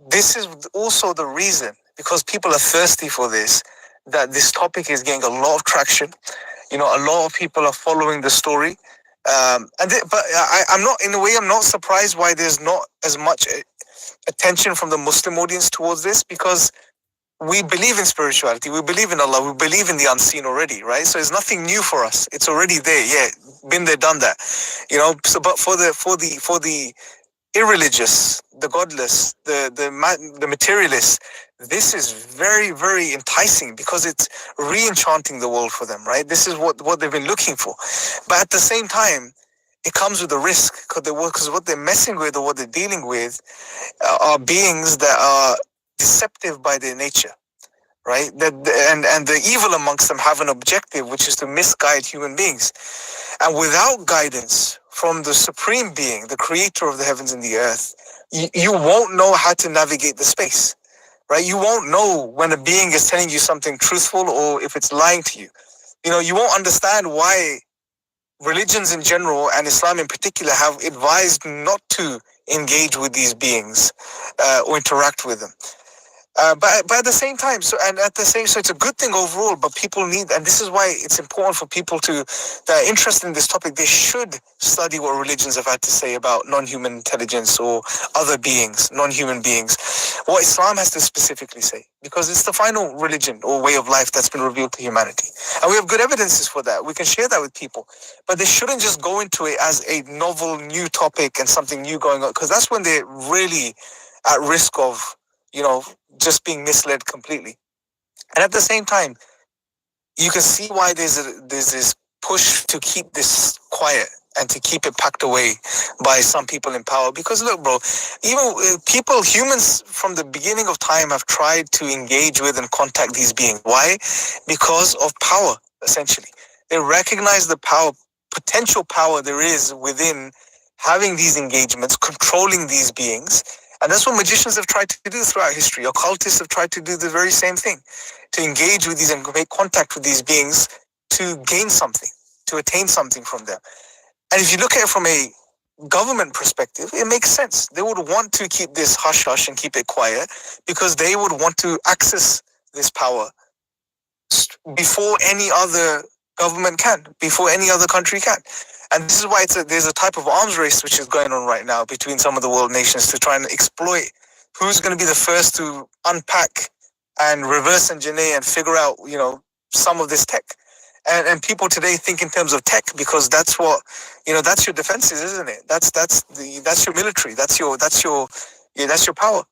this is also the reason, because people are thirsty for this, that this topic is getting a lot of traction. A lot of people are following the story. But I'm not surprised why there's not as much attention from the Muslim audience towards this, because we believe in spirituality, we believe in Allah, we believe in the unseen already, right? So it's nothing new for us. It's already there. Yeah, been there, done that. So, but for the irreligious, the godless, the materialists, this is very, very enticing because it's re-enchanting the world for them, right? This is what they've been looking for. But at the same time, it comes with a risk, because what they're messing with or what they're dealing with are beings that are deceptive by their nature, right? And the evil amongst them have an objective, which is to misguide human beings. And without guidance from the supreme being, the creator of the heavens and the earth, you won't know how to navigate the space, right? You won't know when a being is telling you something truthful or if it's lying to you. You won't understand why religions in general and Islam in particular have advised not to engage with these beings or interact with them. But at the same time, so it's a good thing overall, but people need, and this is why it's important for people that are interested in this topic, they should study what religions have had to say about non-human intelligence or other beings, non-human beings, what Islam has to specifically say, because it's the final religion or way of life that's been revealed to humanity. And we have good evidences for that. We can share that with people, but they shouldn't just go into it as a novel new topic and something new going on, because that's when they're really at risk of, just being misled completely. And at the same time, you can see why there's this push to keep this quiet and to keep it packed away by some people in power. Because look, bro, humans from the beginning of time have tried to engage with and contact these beings. Why? Because of power, essentially. They recognize the potential power there is within having these engagements, controlling these beings. And that's what magicians have tried to do throughout history. Occultists have tried to do the very same thing, to engage with these and make contact with these beings to gain something, to attain something from them. And if you look at it from a government perspective, it makes sense. They would want to keep this hush-hush and keep it quiet because they would want to access this power before any other government can, before any other country can. And this is why there's a type of arms race which is going on right now between some of the world nations to try and exploit who's going to be the first to unpack and reverse engineer and figure out, some of this tech. And people today think in terms of tech because that's what, that's your defenses, isn't it? That's your military. That's your power.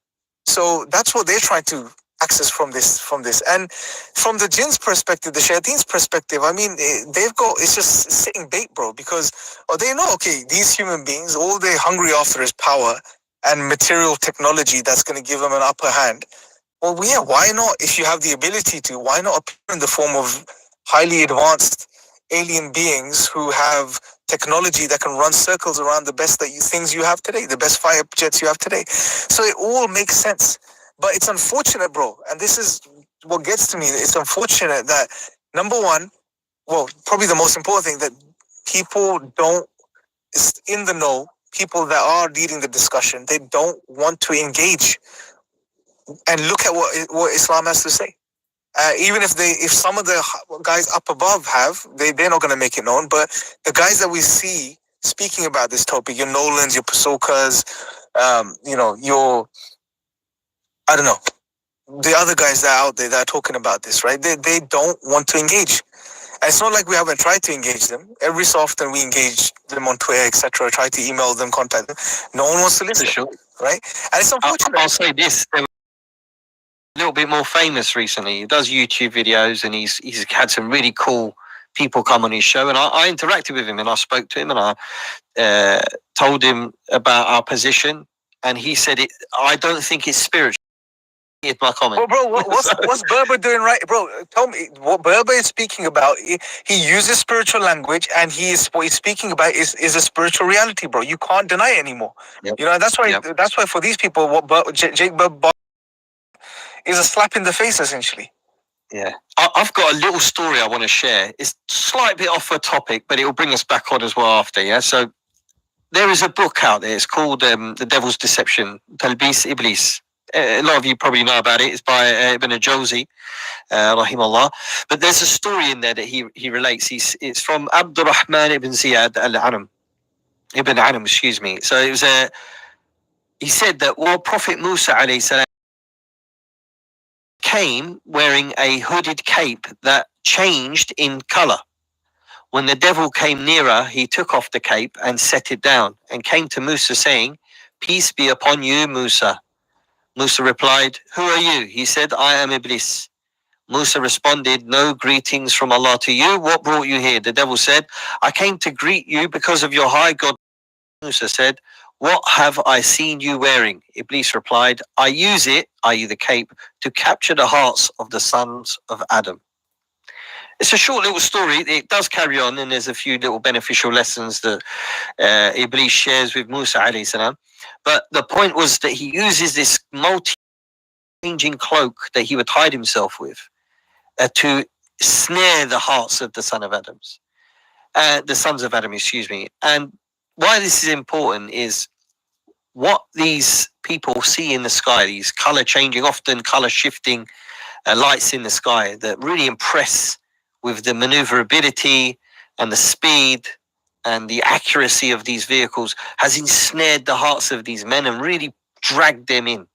So that's what they're trying to access from this. And from the jinn's perspective, the shayaateen's perspective, I mean, it's just sitting bait, bro, because they know, okay, these human beings, all they're hungry after is power and material technology that's going to give them an upper hand. Well, yeah, why not? If you have the ability to, why not appear in the form of highly advanced alien beings who have technology that can run circles around the best things you have today, the best fighter jets you have today. So it all makes sense. But it's unfortunate, bro, and this is what gets to me. It's unfortunate that, number one, well, probably the most important thing, that people don't, in the know, people that are leading the discussion, they don't want to engage and look at what Islam has to say. Even if some of the guys up above they're not going to make it known. But the guys that we see speaking about this topic, your Nolans, your Pasokas, your, I don't know, the other guys that are out there that are talking about this, right? They don't want to engage. And it's not like we haven't tried to engage them. Every so often we engage them on Twitter, etc., try to email them, contact them. No one wants to listen, Sure. right? And it's unfortunate. I'll say this. A little bit more famous recently. He does YouTube videos and he's had some really cool people come on his show, and I interacted with him and I spoke to him and I told him about our position, and he said, I don't think it's spiritual. Here's my comment. Well, bro, what's Berber doing right? Bro, tell me what Berber is speaking about. He uses spiritual language, and what he's speaking about is a spiritual reality, bro. You can't deny it anymore. Yep. That's why for these people, what Jake Berber is a slap in the face, essentially. Yeah, I've got a little story I want to share. It's a slight bit off a topic, but it will bring us back on as well after. Yeah, so there is a book out there. It's called The Devil's Deception, Talbis Iblis. A lot of you probably know about it. It's by Ibn al-Jawzi, rahimahullah. But there's a story in there that he relates. It's from Abdurrahman ibn Ziyad al-Anam. Ibn Anam, excuse me. So it was he said that while Prophet Musa alayhi salam came wearing a hooded cape that changed in color. When the devil came nearer, he took off the cape and set it down and came to Musa saying, "Peace be upon you, Musa." Musa replied, "Who are you?" He said, "I am Iblis." Musa responded, "No greetings from Allah to you. What brought you here?" The devil said, "I came to greet you because of your high God." Musa said, "What have I seen you wearing?" Iblis replied, "I use it," i.e. the cape, "to capture the hearts of the sons of Adam." It's a short little story. It does carry on, and there's a few little beneficial lessons that Iblis shares with Musa alayhi salam. But the point was that he uses this multi-changing cloak that he would hide himself with to snare the hearts of the sons of Adam, excuse me. And why this is important is what these people see in the sky, these color changing, often color shifting lights in the sky that really impress with the maneuverability and the speed and the accuracy of these vehicles, has ensnared the hearts of these men and really dragged them in.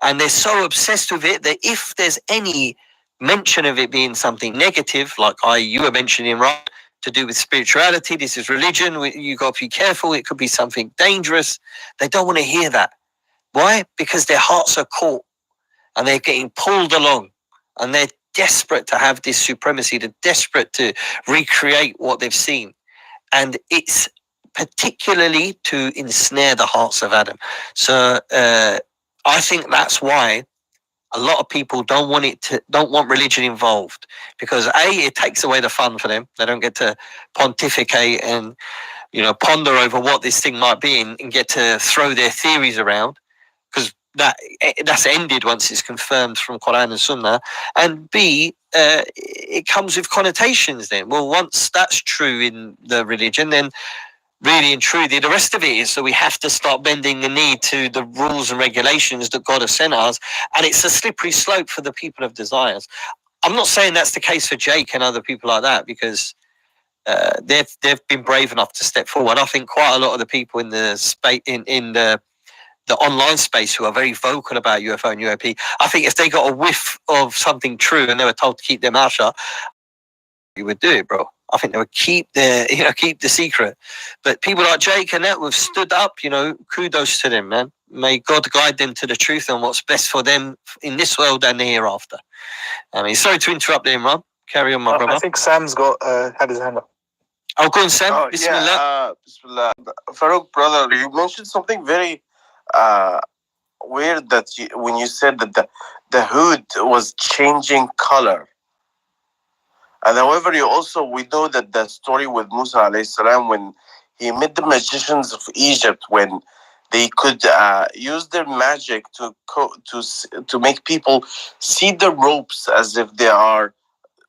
And they're so obsessed with it that if there's any mention of it being something negative, like you were mentioning, right, to do with spirituality, this is religion, you got to be careful, it could be something dangerous, they don't want to hear that. Why? Because their hearts are caught and they're getting pulled along and they're desperate to have this supremacy, they're desperate to recreate what they've seen. And it's particularly to ensnare the hearts of Adam. So I think that's why a lot of people don't want religion involved, because it takes away the fun for them. They don't get to pontificate and ponder over what this thing might be and get to throw their theories around, because that's ended once it's confirmed from Quran and Sunnah. And B, it comes with connotations then. Well, once that's true in the religion, then really and truly the rest of it is. So we have to start bending the knee to the rules and regulations that God has sent us. And it's a slippery slope for the people of desires. I'm not saying that's the case for Jake and other people like that, because they've been brave enough to step forward. I think quite a lot of the people in the space in the online space who are very vocal about UFO and UAP, I think if they got a whiff of something true and they were told to keep their mouth shut, you would do it, bro. I think they would keep the secret. But people like Jake and that have stood up, kudos to them, man. May God guide them to the truth and what's best for them in this world and the hereafter. I mean, sorry to interrupt there, Imran. Carry on, my brother. I think Sam's got had his hand up. Oh, go on, Sam. Oh, Bismillah. yeah, Bismillah. Farouk, brother, you mentioned something very weird, that when you said that the hood was changing color. And however, we know that the story with Musa alayhi salam, when he met the magicians of Egypt, when they could use their magic to make people see the ropes as if they are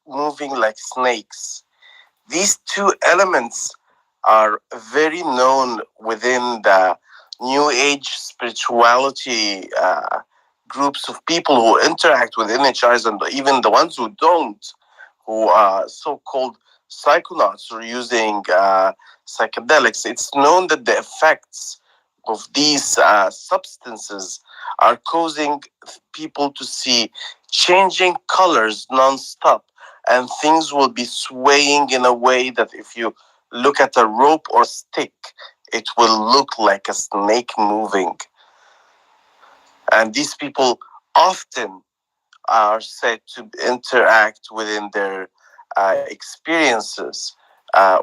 moving like snakes. These two elements are very known within the New Age spirituality groups of people who interact with NHIs, and even the ones who don't, who are so-called psychonauts or using psychedelics. It's known that the effects of these substances are causing people to see changing colors non-stop, and things will be swaying in a way that if you look at a rope or stick, it will look like a snake moving. And these people often are said to interact within their experiences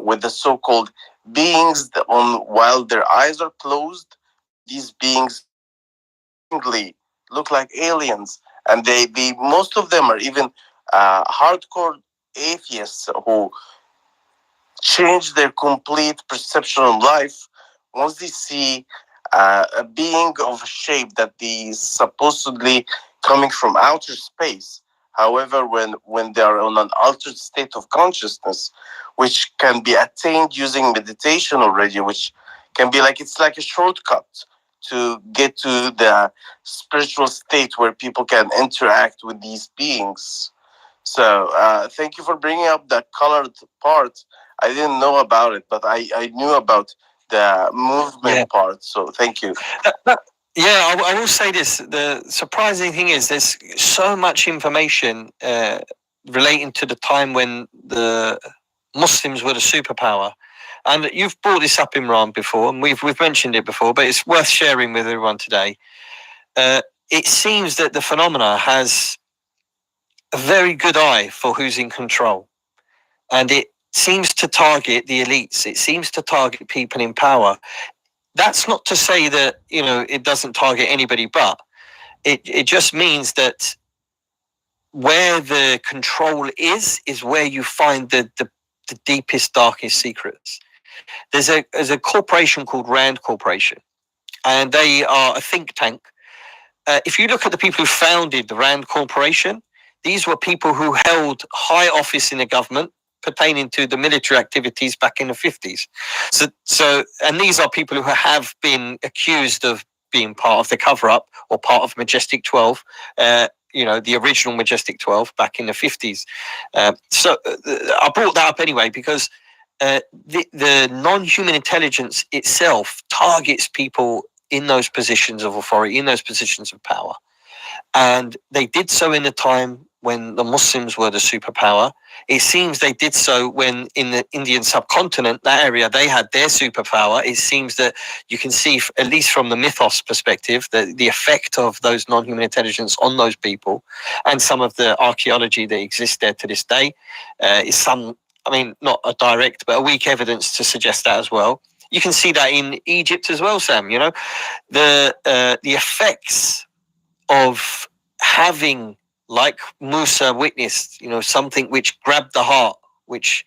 with the so-called beings while their eyes are closed. These beings look like aliens, and they most of them are even hardcore atheists who change their complete perception of life once they see a being of a shape that is supposedly coming from outer space. However, when they are on an altered state of consciousness, which can be attained using meditation already, which can be it's like a shortcut to get to the spiritual state where people can interact with these beings. So thank you for bringing up the colored part. I didn't know about it, but I knew about the movement part. So thank you. Yeah, I will say this. The surprising thing is there's so much information relating to the time when the Muslims were the superpower. And you've brought this up, Imran, before, and we've mentioned it before, but it's worth sharing with everyone today. It seems that the phenomena has a very good eye for who's in control. And it seems to target the elites. It seems to target people in power. That's not to say that, it doesn't target anybody, but it just means that where the control is where you find the deepest, darkest secrets. There's a corporation called Rand Corporation, and they are a think tank. If you look at the people who founded the Rand Corporation, these were people who held high office in the government pertaining to the military activities back in the 50s. So, and these are people who have been accused of being part of the cover-up or part of Majestic 12, the original Majestic 12 back in the 50s. So I brought that up anyway because the non-human intelligence itself targets people in those positions of authority, in those positions of power. And they did so in a time when the Muslims were the superpower. It seems they did so when in the Indian subcontinent, that area, they had their superpower. It seems that you can see, at least from the mythos perspective, the effect of those non-human intelligence on those people, and some of the archaeology that exists there to this day is not a direct, but a weak evidence to suggest that as well. You can see that in Egypt as well, Sam. The effects of having, like Musa witnessed, something which grabbed the heart, which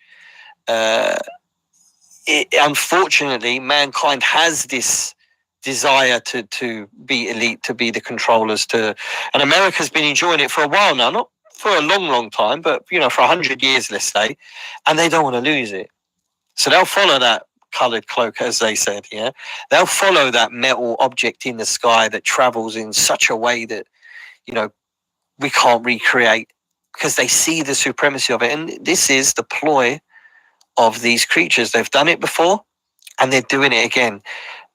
unfortunately mankind has this desire to be elite, to be the controllers, and America's been enjoying it for a while now, not for a long time, but for 100 years, let's say, and they don't want to lose it. So they'll follow that colored cloak, as they said. They'll follow that metal object in the sky that travels in such a way that we can't recreate, because they see the supremacy of it. And this is the ploy of these creatures. They've done it before and they're doing it again.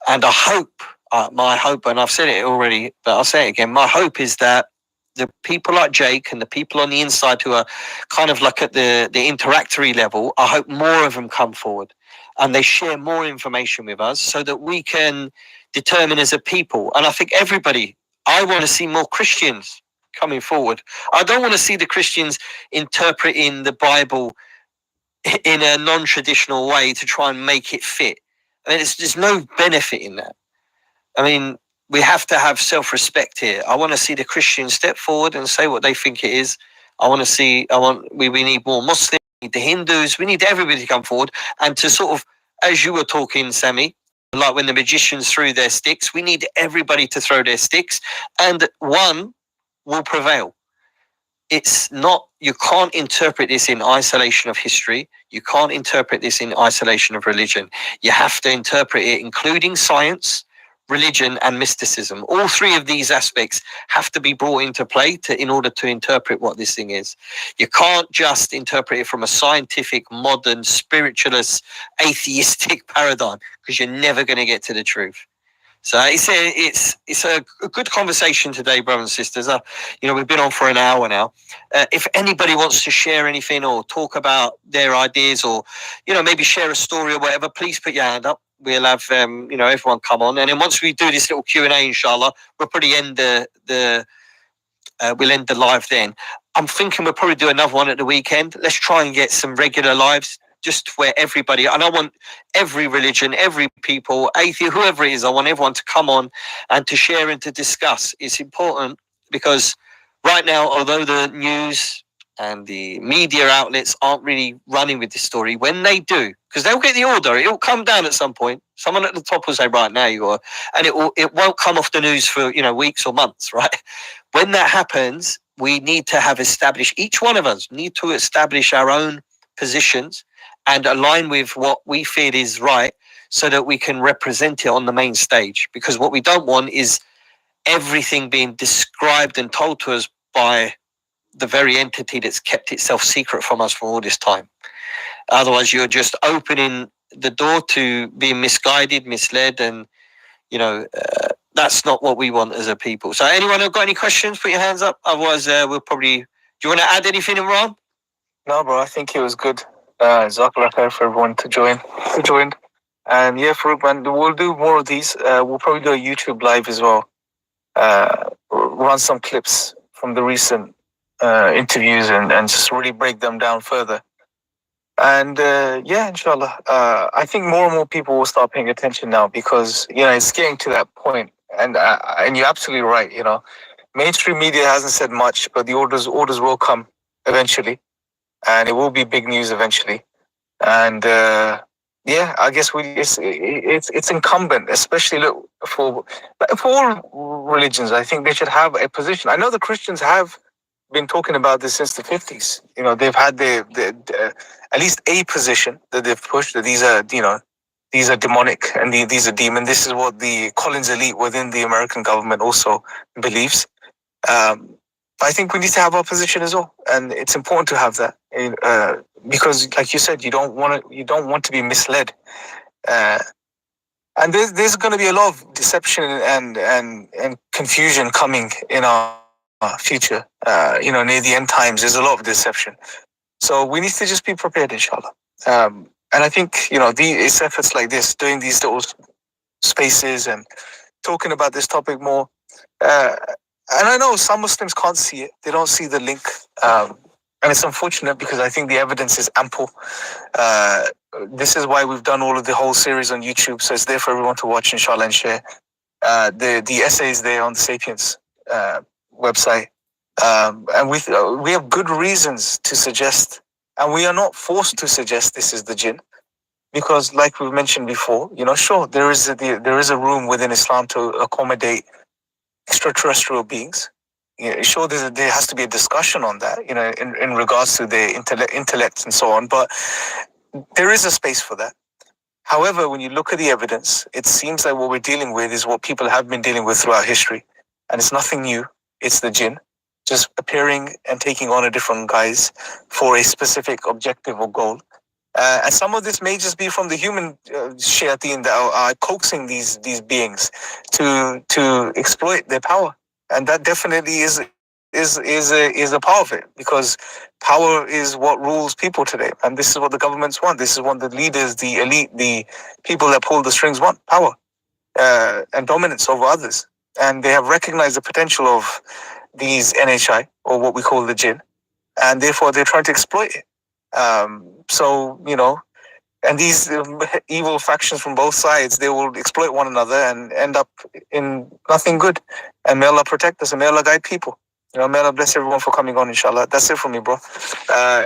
And I hope, my hope, and I've said it already, but I'll say it again, my hope is that the people like Jake and the people on the inside who are kind of like at the interactory level, I hope more of them come forward and they share more information with us so that we can determine as a people. And I think everybody, I want to see more Christians coming forward. I don't want to see the Christians interpreting the Bible in a non-traditional way to try and make it fit. I mean, there's no benefit in that. I mean, we have to have self-respect here. I want to see the Christians step forward and say what they think it is. We need more Muslims, we need the Hindus, we need everybody to come forward and to sort of, as you were talking, Sammy, like when the magicians threw their sticks, we need everybody to throw their sticks and one will prevail. It's not, you can't interpret this in isolation of history. You can't interpret this in isolation of religion. You have to interpret it, including science, religion, and mysticism. All three of these aspects have to be brought into play in order to interpret what this thing is. You can't just interpret it from a scientific, modern, spiritualist, atheistic paradigm, because you're never going to get to the truth. So it's a good conversation today, brothers and sisters. We've been on for an hour now. If anybody wants to share anything or talk about their ideas or, maybe share a story or whatever, please put your hand up. We'll have, everyone come on. And then once we do this little Q&A, inshallah, we'll probably end we'll end the live then. I'm thinking we'll probably do another one at the weekend. Let's try and get some regular lives, just where everybody, and I want every religion, every people, atheist, whoever it is, I want everyone to come on and to share and to discuss. It's important because right now, although the news and the media outlets aren't really running with this story, when they do, because they'll get the order, it'll come down at some point. Someone at the top will say, right, now you are, and it won't come off the news for, weeks or months, right? When that happens, we need to have established, each one of us need to establish our own positions and align with what we feel is right so that we can represent it on the main stage. Because what we don't want is everything being described and told to us by the very entity that's kept itself secret from us for all this time. Otherwise, you're just opening the door to being misguided, misled, and, that's not what we want as a people. So anyone who got any questions, put your hands up. Otherwise, we'll probably... Do you want to add anything, Imran? No, bro, I think it was good. Jazakallah khair for everyone who joined. And yeah, Farouk, man, we'll do more of these. We'll probably do a YouTube live as well. Run some clips from the recent interviews and just really break them down further. And yeah, inshallah, I think more and more people will start paying attention now because, it's getting to that point. And you're absolutely right, Mainstream media hasn't said much, but the orders will come eventually. And it will be big news eventually. And yeah, I guess it's incumbent, especially for all religions. I think they should have a position. I know the Christians have been talking about this since the 50s. They've had their at least a position that they've pushed, that these are demonic and these are demon. This is what the Collins elite within the American government also believes. I think we need to have our position as well, and it's important to have that because, like you said, you don't want to be misled, and there's going to be a lot of deception and confusion coming in our future. Near the end times, there's a lot of deception, so we need to just be prepared, inshallah. And I think these efforts like this, doing these little spaces and talking about this topic more. And I know some Muslims can't see it. They don't see the link. And it's unfortunate because I think the evidence is ample. This is why we've done all of the whole series on YouTube. So it's there for everyone to watch, inshallah, and share. The essays there on the Sapiens website. And we have good reasons to suggest, and we are not forced to suggest this is the jinn. Because like we've mentioned before, sure, there is a room within Islam to accommodate extraterrestrial beings. Sure, there has to be a discussion on that, in regards to their intellect and so on, but there is a space for that. However, when you look at the evidence, it seems like what we're dealing with is what people have been dealing with throughout history, and it's nothing new. It's the jinn, just appearing and taking on a different guise for a specific objective or goal. And some of this may just be from the human shayateen that are coaxing these beings to exploit their power, and that definitely is a part of it, because power is what rules people today, and this is what the governments want. This is what the leaders, the elite, the people that pull the strings want: power and dominance over others. And they have recognized the potential of these NHI, or what we call the jinn, and therefore they're trying to exploit it. So, and these evil factions from both sides, they will exploit one another and end up in nothing good. And may Allah protect us, and may Allah guide people. May Allah bless everyone for coming on, inshallah. That's it from me, bro.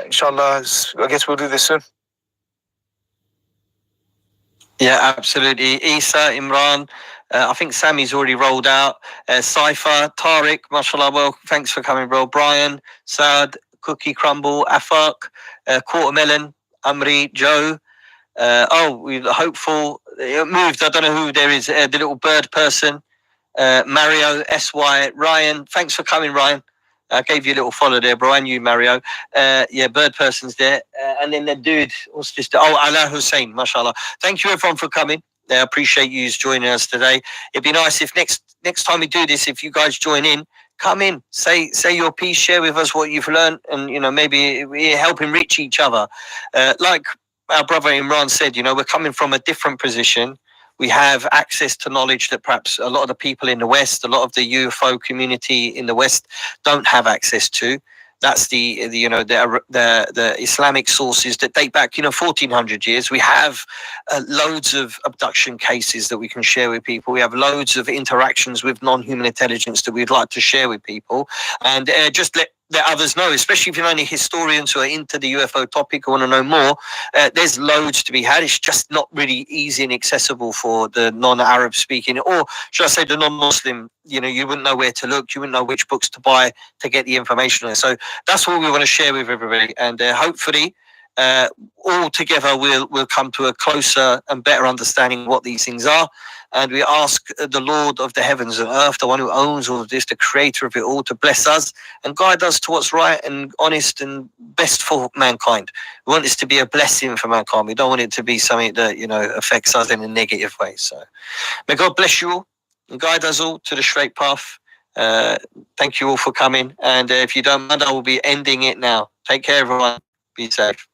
Inshallah, I guess we'll do this soon. Yeah, absolutely. Isa, Imran, I think Sammy's already rolled out. Saifa, Tariq, mashallah, well, thanks for coming, bro. Brian, Saad, Cookie Crumble, Afaq, Quartermelon, Amri, Joe. We're hopeful. It moved. I don't know who there is. The little bird person. Mario, SY, Ryan. Thanks for coming, Ryan. I gave you a little follow there, bro, and you, Mario. Yeah, bird person's there. And then the dude, what's this? Ala Hussein, mashallah. Thank you, everyone, for coming. I appreciate you joining us today. It'd be nice if next time we do this, if you guys join in, come in, say your piece, share with us what you've learned, and maybe we're helping reach each other. Like our brother Imran said, we're coming from a different position. We have access to knowledge that perhaps a lot of the people in the West, a lot of the UFO community in the West don't have access to. That's the Islamic sources that date back 1400 years. We have loads of abduction cases that we can share with people. We have loads of interactions with non-human intelligence that we'd like to share with people, and just let others know, especially if you're only historians who are into the UFO topic or want to know more. There's loads to be had. It's just not really easy and accessible for the non-Arab speaking, or should I say the non-Muslim. You wouldn't know where to look. You wouldn't know which books to buy to get the information on. So that's what we want to share with everybody, and hopefully all together we'll come to a closer and better understanding of what these things are. And we ask the Lord of the heavens and earth, the one who owns all of this, the creator of it all, to bless us and guide us to what's right and honest and best for mankind. We want this to be a blessing for mankind. We don't want it to be something that affects us in a negative way. So may God bless you all and guide us all to the straight path. Thank you all for coming. And if you don't mind, I will be ending it now. Take care, everyone. Be safe.